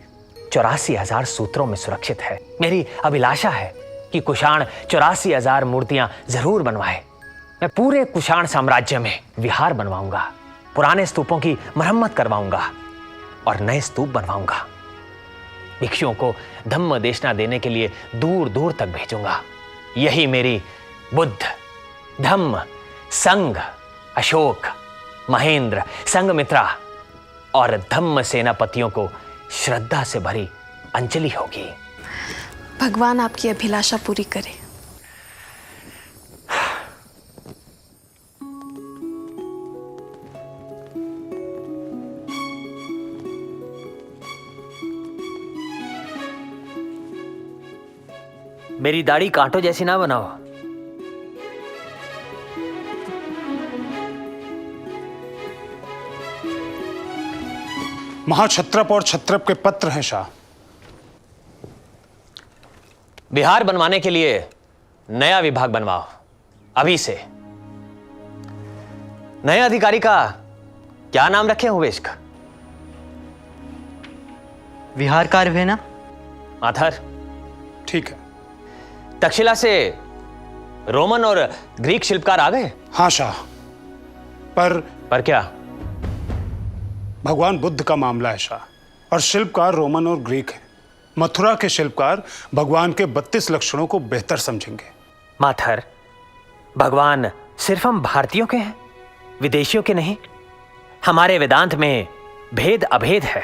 84,000 सूत्रों में सुरक्षित है। मेरी अभिलाषा है कि कुषाण 84,000 मूर्तियां जरूर बनवाए। मैं पूरे कुषाण साम्राज्य में विहार बनवाऊंगा, पुराने स्तूपों की मरम्मत करवाऊंगा और नए स्तूप बनवाऊंगा। भिक्षुओं को धम्म देशना देने के लिए दूर दूर तक भेजूंगा। यही मेरी बुद्ध, धम्म, संघ, अशोक, महेंद्र, संघमित्रा और धम्म सेनापतियों को श्रद्धा से भरी अंजलि होगी। भगवान आपकी अभिलाषा पूरी करे। मेरी दाढ़ी कांटों जैसी ना बनाओ। महाक्षत्रप और क्षत्रप के पत्र हैं शाह। बिहार बनवाने के लिए नया विभाग बनवाओ अभी से। नए अधिकारी का क्या नाम रखे हुए इसका? विहार कार्य है ना? माथर, ठीक है। तक्षशिला से रोमन और ग्रीक शिल्पकार आ गए? हाँ शाह, पर क्या? भगवान बुद्ध का मामला है शाह, और शिल्पकार रोमन और ग्रीक हैं। मथुरा के शिल्पकार भगवान के 32 लक्षणों को बेहतर समझेंगे। माथर, भगवान सिर्फ हम भारतीयों के हैं, विदेशियों के नहीं। हमारे वेदांत में भेद अभेद है।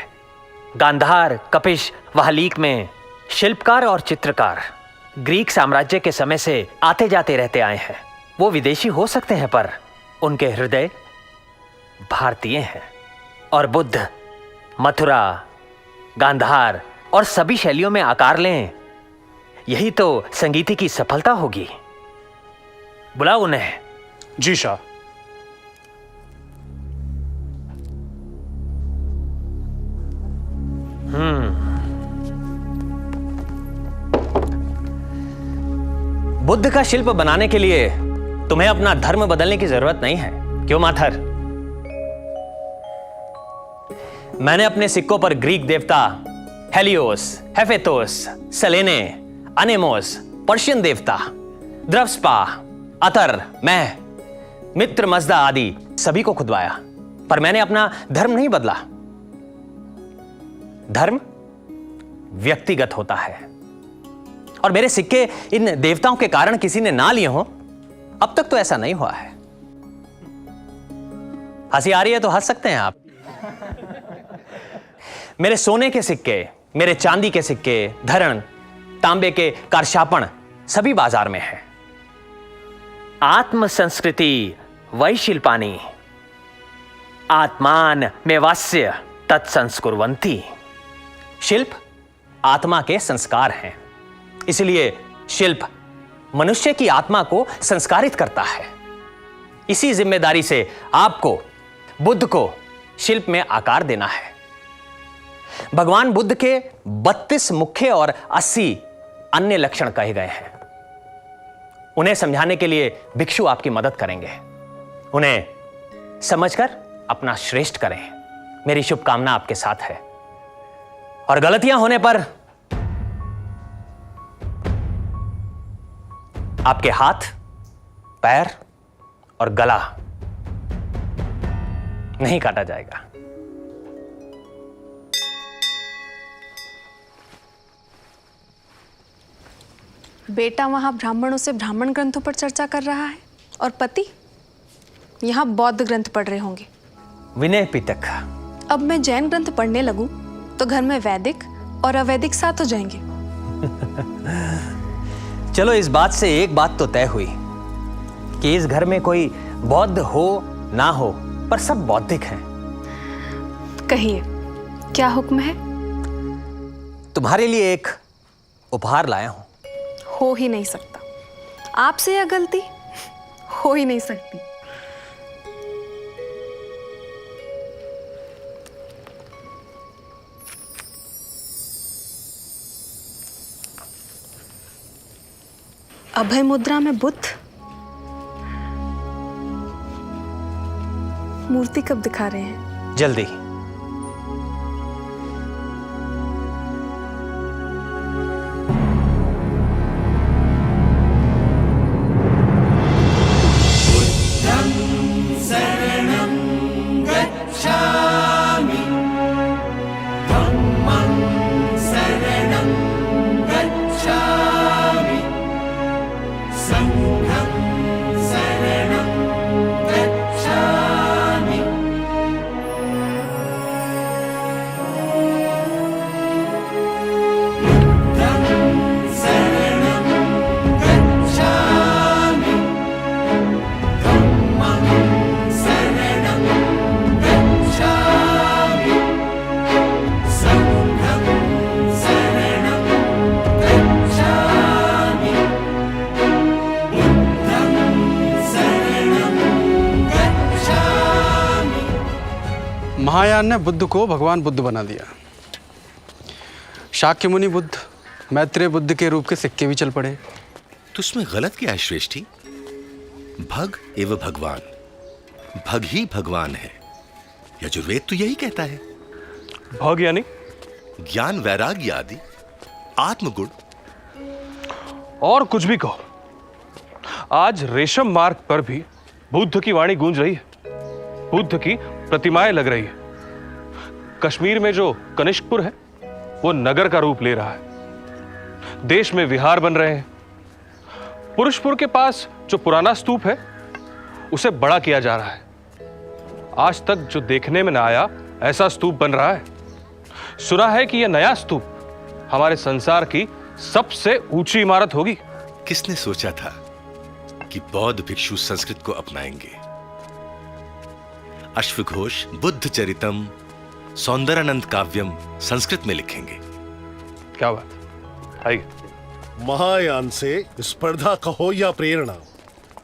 गांधार, कपिश, वहालीक में शिल्पकार और चित्रकार ग्रीक साम्राज्य के समय से आते जाते रहते आए हैं। वो विदेशी हो सकते हैं, पर उनके हृदय भारतीय हैं। और बुद्ध मथुरा, गांधार और सभी शैलियों में आकार लें, यही तो संगीती की सफलता होगी। बुलाओ उन्हें। जी शाह। बुद्ध का शिल्प बनाने के लिए तुम्हें अपना धर्म बदलने की जरूरत नहीं है, क्यों माथर? मैंने अपने सिक्कों पर ग्रीक देवता हेलियोस, हेफेतोस, सेलेने, अनेमोस, पर्शियन देवता द्रव्सपा, अतर, मैं, मित्र मजदा आदि सभी को खुदवाया। पर मैंने अपना धर्म नहीं बदला। धर्म व्यक्तिगत होता है, और मेरे सिक्के इन देवताओं के कारण किसी ने ना लिए हो, अब तक तो ऐसा नहीं हुआ है। हंसी आ रही है तो हंस सकते हैं आप। मेरे सोने के सिक्के, मेरे चांदी के सिक्के, धरण, तांबे के कारशापण सभी बाजार में है। आत्म संस्कृति वही शिल्पानी, आत्मान में वास्य तत्संस्कुर्वन्ति। शिल्प आत्मा के संस्कार हैं, इसलिए शिल्प मनुष्य की आत्मा को संस्कारित करता है। इसी जिम्मेदारी से आपको, बुद्ध को, शिल्प में आकार देना है। भगवान बुद्ध के 32 मुख्य और 80 अन्य लक्षण कहे गए हैं। उन्हें समझाने के लिए भिक्षु आपकी मदद करेंगे। उन्हें समझकर अपना श्रेष्ठ करें। मेरी शुभकामना आपके साथ है, और गलतियां होने पर आपके हाथ, पैर और गला नहीं काटा जाएगा। बेटा वहाँ ब्राह्मणों से ब्राह्मण ग्रंथों पर चर्चा कर रहा है, और पति यहाँ बौद्ध ग्रंथ पढ़ रहे होंगे। विनय पिटक। अब मैं जैन ग्रंथ पढ़ने लगूं तो घर में वैदिक और अवैदिक साथ हो जाएंगे। चलो, इस बात से एक बात तो तय हुई कि इस घर में कोई बौद्ध हो ना हो, पर सब बौद्धिक हैं। कहिए, क्या हुक्म है? तुम्हारे लिए एक उपहार लाया हूं। हो ही नहीं सकता, आपसे यह गलती हो ही नहीं सकती। अभय मुद्रा में बुद्ध, मूर्ति कब दिखा रहे हैं? जल्दी। शरणं गच्छामि, धम्मं शरणं गच्छामि, संघं शरणं गच्छामि। बुद्धं शरणं गच्छामि, धम्मं शरणं गच्छामि, संघं शरणं गच्छामि, बुद्धं शरणं गच्छामि। महायान ने बुद्ध को भगवान बुद्ध बना दिया। शाक्य मुनि बुद्ध, मैत्रेय बुद्ध के रूप के सिक्के भी चल पड़े। तो उसमें गलत क्या है श्रेष्ठी? भग एवं भगवान, भग ही भगवान है। यजुर्वेद तो यही कहता है। भग यानी ज्ञान, वैराग्य आदि आत्मगुण। और कुछ भी कहो, आज रेशम मार्ग पर भी बुद्ध की वाणी गूंज रही है। बुद्ध की प्रतिमाएं लग रही है। कश्मीर में जो कनिष्कपुर है वो नगर का रूप ले रहा है। देश में विहार बन रहे हैं। पुरुषपुर के पास जो पुराना स्तूप है उसे बड़ा किया जा रहा है। आज तक जो देखने में न आया ऐसा स्तूप बन रहा है। सुना है कि यह नया स्तूप हमारे संसार की सबसे ऊंची इमारत होगी। किसने सोचा था कि बौद्ध भिक्षु संस्कृत को अपनाएंगे? अश्वघोष बुद्ध चरितम, सौंदरानंद काव्यम संस्कृत में लिखेंगे। क्या बात, आइए। महायान से स्पर्धा कहो या प्रेरणा,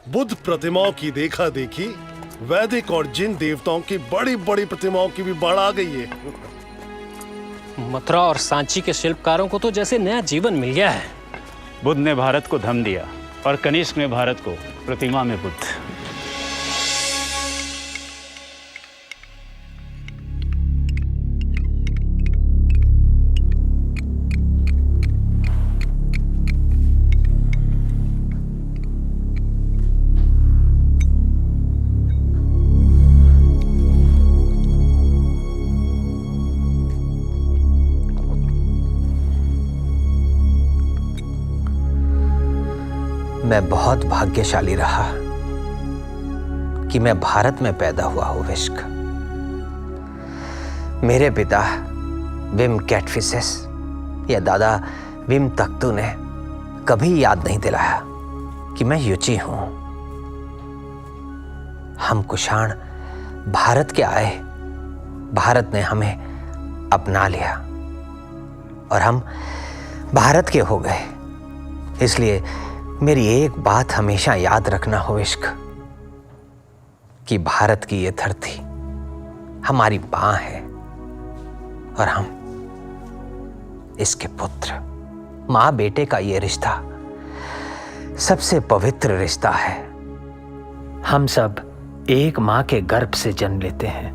बुद्ध प्रतिमाओं की देखा देखी वैदिक और जिन देवताओं की बड़ी बड़ी प्रतिमाओं की भी बढ़ आ गई है। मथुरा और सांची के शिल्पकारों को तो जैसे नया जीवन मिल गया है। बुद्ध ने भारत को धम्म दिया और कनिष्क ने भारत को प्रतिमा में बुद्ध। मैं बहुत भाग्यशाली रहा कि मैं भारत में पैदा हुआ हूं विश्क। मेरे पिता विम कैटफिसेस या दादा विम तख्तू ने कभी याद नहीं दिलाया कि मैं युचि हूं। हम कुषाण भारत के आए, भारत ने हमें अपना लिया और हम भारत के हो गए। इसलिए मेरी एक बात हमेशा याद रखना हो इश्क, कि भारत की ये धरती हमारी मां है और हम इसके पुत्र। मां बेटे का ये रिश्ता सबसे पवित्र रिश्ता है। हम सब एक मां के गर्भ से जन्म लेते हैं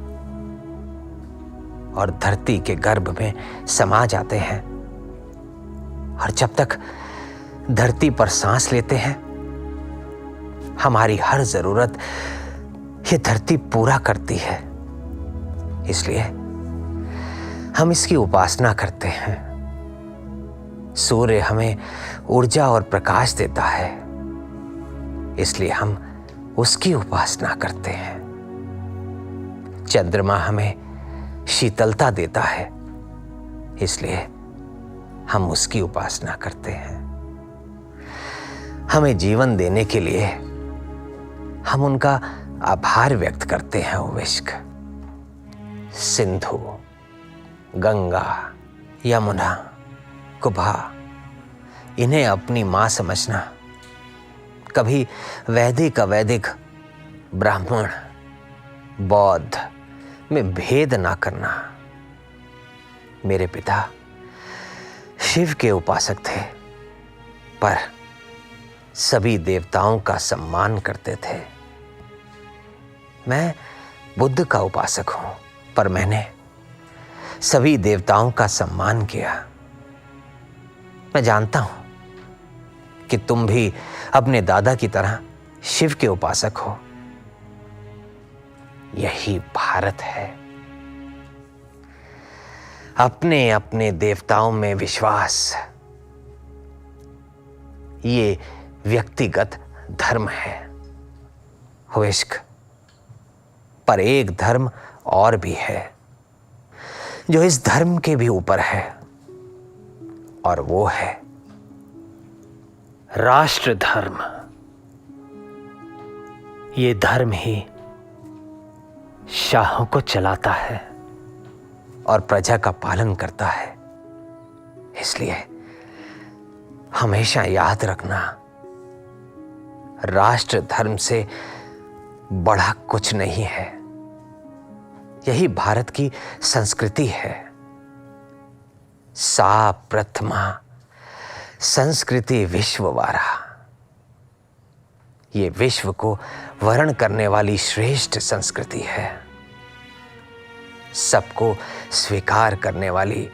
और धरती के गर्भ में समा जाते हैं, और जब तक धरती पर सांस लेते हैं हमारी हर जरूरत ये धरती पूरा करती है। इसलिए हम इसकी उपासना करते हैं। सूर्य हमें ऊर्जा और प्रकाश देता है, इसलिए हम उसकी उपासना करते हैं। चंद्रमा हमें शीतलता देता है, इसलिए हम उसकी उपासना करते हैं। हमें जीवन देने के लिए हम उनका आभार व्यक्त करते हैं विश्क। सिंधु, गंगा, यमुना, कुभा, इन्हें अपनी मां समझना, कभी वैदिक अवैदिक, ब्राह्मण बौद्ध में भेद ना करना। मेरे पिता शिव के उपासक थे, पर सभी देवताओं का सम्मान करते थे। मैं बुद्ध का उपासक हूं, पर मैंने सभी देवताओं का सम्मान किया। मैं जानता हूं कि तुम भी अपने दादा की तरह शिव के उपासक हो। यही भारत है। अपने अपने देवताओं में विश्वास, ये व्यक्तिगत धर्म है हो इश्क। पर एक धर्म और भी है जो इस धर्म के भी ऊपर है, और वो है राष्ट्र धर्म। ये धर्म ही शाहों को चलाता है और प्रजा का पालन करता है। इसलिए हमेशा याद रखना, राष्ट्र धर्म से बड़ा कुछ नहीं है। यही भारत की संस्कृति है। सा प्रथमा संस्कृति विश्ववारा। ये विश्व को वर्ण करने वाली श्रेष्ठ संस्कृति है। सबको स्वीकार करने वाली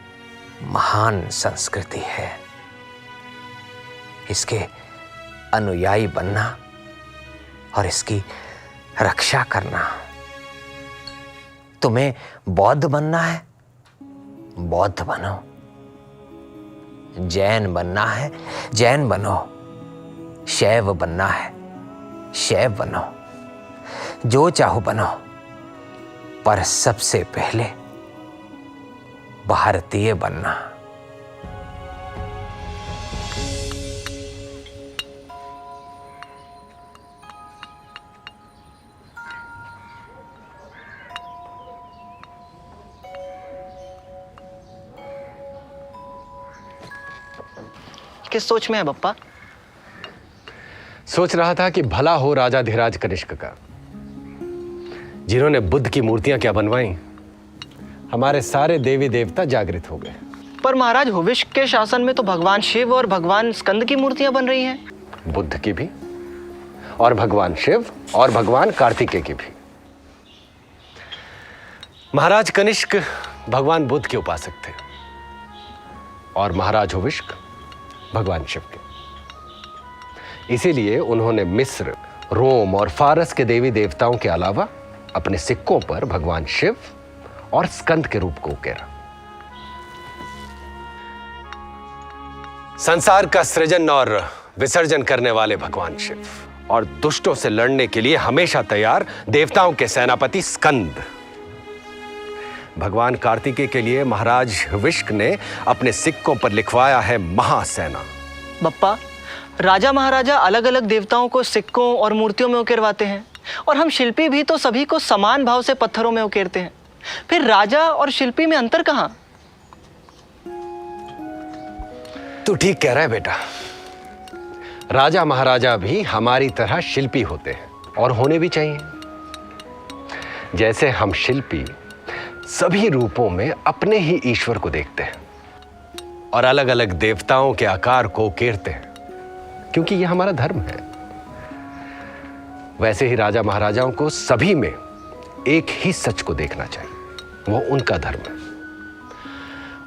महान संस्कृति है। इसके अनुयायी बनना और इसकी रक्षा करना। तुम्हें बौद्ध बनना है, बौद्ध बनो। जैन बनना है, जैन बनो। शैव बनना है, शैव बनो। जो चाहो बनो, पर सबसे पहले भारतीय बनना। किस सोच में है बप्पा? सोच रहा था कि भला हो राजाधिराज कनिष्क का, जिन्होंने बुद्ध की मूर्तियां क्या बनवाई। हमारे सारे देवी देवता जागृत हो गए। पर महाराज हुविष्क के शासन में तो भगवान शिव और भगवान स्कंद की मूर्तियां बन रही हैं। बुद्ध की भी, और भगवान शिव और भगवान कार्तिकेय की भी। महाराज कनिष्क भगवान बुद्ध के उपासक थे और महाराज हुविष्क भगवान शिव के। इसीलिए उन्होंने मिस्र, रोम और फारस के देवी देवताओं के अलावा अपने सिक्कों पर भगवान शिव और स्कंद के रूप को उकेरा। संसार का सृजन और विसर्जन करने वाले भगवान शिव और दुष्टों से लड़ने के लिए हमेशा तैयार देवताओं के सेनापति स्कंद। भगवान कार्तिकेय के लिए महाराज विष्क ने अपने सिक्कों पर लिखवाया है महासेना। बप्पा, राजा महाराजा अलग अलग देवताओं को सिक्कों और मूर्तियों में उकेरवाते हैं, और हम शिल्पी भी तो सभी को समान भाव से पत्थरों में उकेरते हैं। फिर राजा और शिल्पी में अंतर कहां? तू ठीक कह रहा है बेटा। राजा महाराजा भी हमारी तरह शिल्पी होते हैं और होने भी चाहिए। जैसे हम शिल्पी सभी रूपों में अपने ही ईश्वर को देखते हैं और अलग अलग देवताओं के आकार को उकेरते हैं, क्योंकि यह हमारा धर्म है। वैसे ही राजा महाराजाओं को सभी में एक ही सच को देखना चाहिए, वो उनका धर्म है।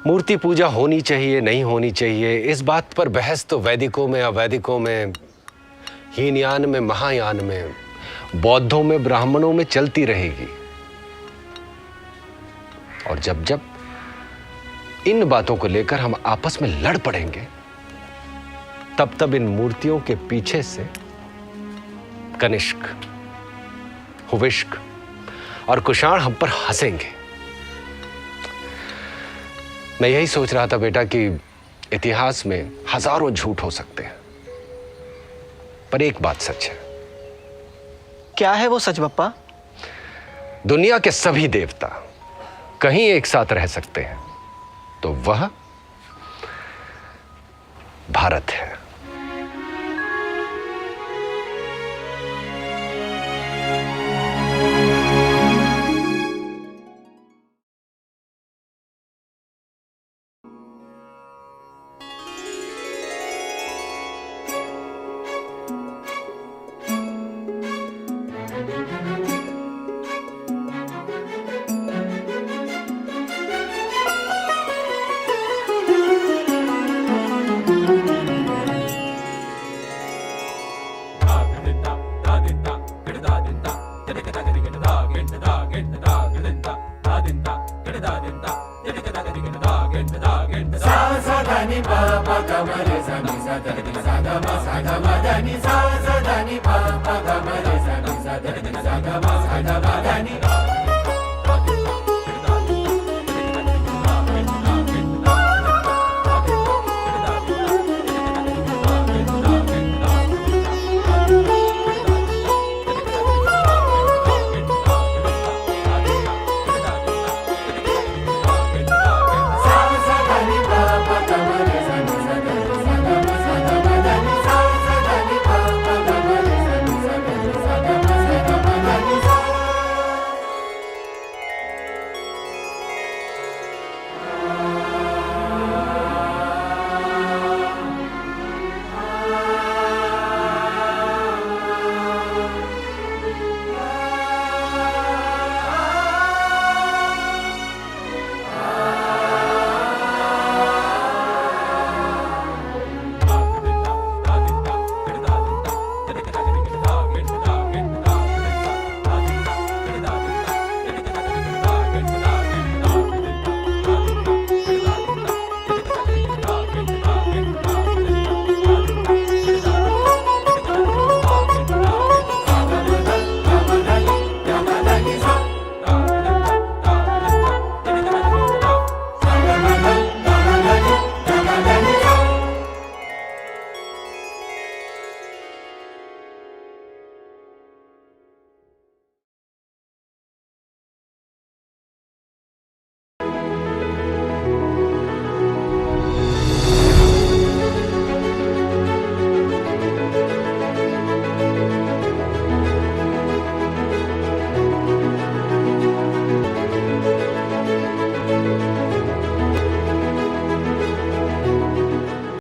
मूर्ति पूजा होनी चाहिए नहीं होनी चाहिए, इस बात पर बहस तो वैदिकों में, अवैदिकों में, हीनयान में, महायान में, बौद्धों में, ब्राह्मणों में चलती रहेगी। और जब जब इन बातों को लेकर हम आपस में लड़ पड़ेंगे, तब तब इन मूर्तियों के पीछे से कनिष्क, हुविष्क और कुषाण हम पर हंसेंगे। मैं यही सोच रहा था बेटा कि इतिहास में हजारों झूठ हो सकते हैं, पर एक बात सच है। क्या है वो सच बप्पा? दुनिया के सभी देवता कहीं एक साथ रह सकते हैं, तो वह भारत है। Sa sa